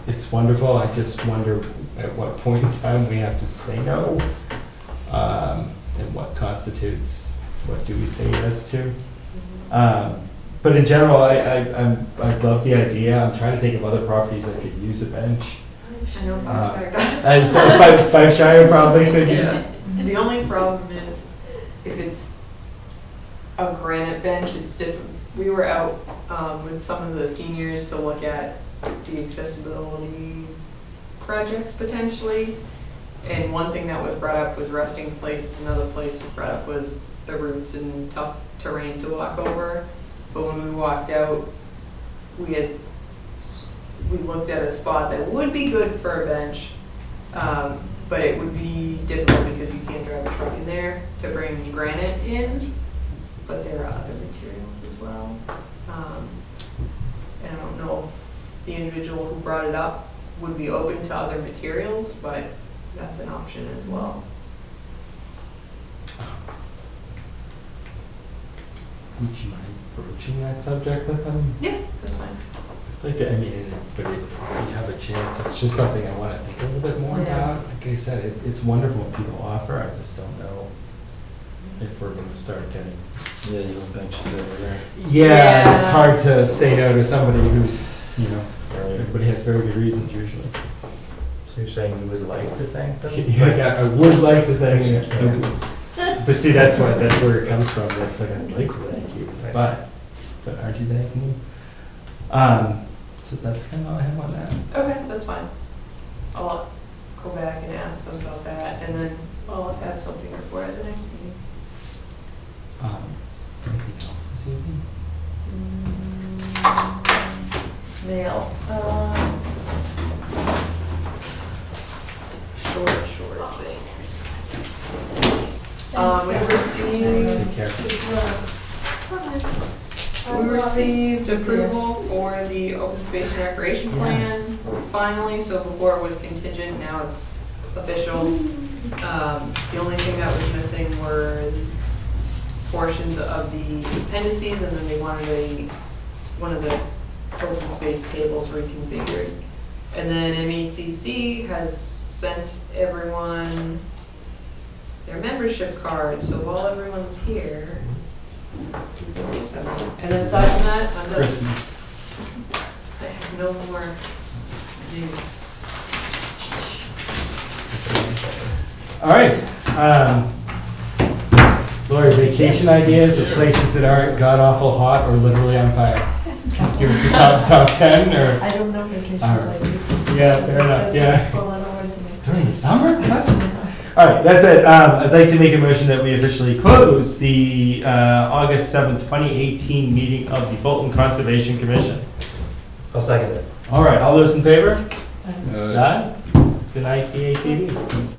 It's wonderful. I just wonder at what point in time we have to say no, and what constitutes, what do we say yes to? But in general, I love the idea. I'm trying to think of other properties that could use a bench. I know Five Shire. I'm sorry, Five Shire probably could use. The only problem is if it's a granite bench, it's different. We were out with some of the seniors to look at the accessibility projects potentially. And one thing that was brought up was resting places. Another place was brought up was the roots and tough terrain to walk over. but when we walked out, we looked at a spot that would be good for a bench, but it would be difficult because you can't drive a truck in there to bring granite in, but there are other materials as well. And I don't know if the individual who brought it up would be open to other materials, but that's an option as well. Would you mind broaching that subject with them? Yeah, that's fine. Like, I mean, but if you have a chance, it's just something I want to think a little bit more about. Like I said, it's wonderful what people offer. I just don't know if we're going to start getting. Yeah, those benches everywhere. Yeah, it's hard to say no to somebody who's, everybody has very good reasons usually. So you're saying you would like to thank them? Yeah, I would like to thank you. But see, that's where it comes from. It's like, I'd like to thank you, but aren't you thanking me? So that's kind of all I have on that. Okay, that's fine. I'll go back and ask them about that, and then I'll have something to report at the next meeting. Anything else this evening? Mail. Short things. We received approval for the open space and recreation plan finally, so before it was contingent, now it's official. The only thing that was missing were portions of the appendices, and then they wanted one of the open space tables reconfigured. And then MECC has sent everyone their membership card, so while everyone's here, you can take them. And then aside from that, I'm done. Christmas. I have no more news. All right. Lori, vacation ideas of places that aren't god-awful hot or literally on fire. Give us the top 10 or? I don't know vacation Alright. places. Yeah, fair enough, yeah. Well, I don't want to make. During the summer? All right, that's it. I'd like to make a motion that we officially close the August 7th, 2018 meeting of the Bolton Conservation Commission. I'll second it. All right, all those in favor? Done? Good night, BATV.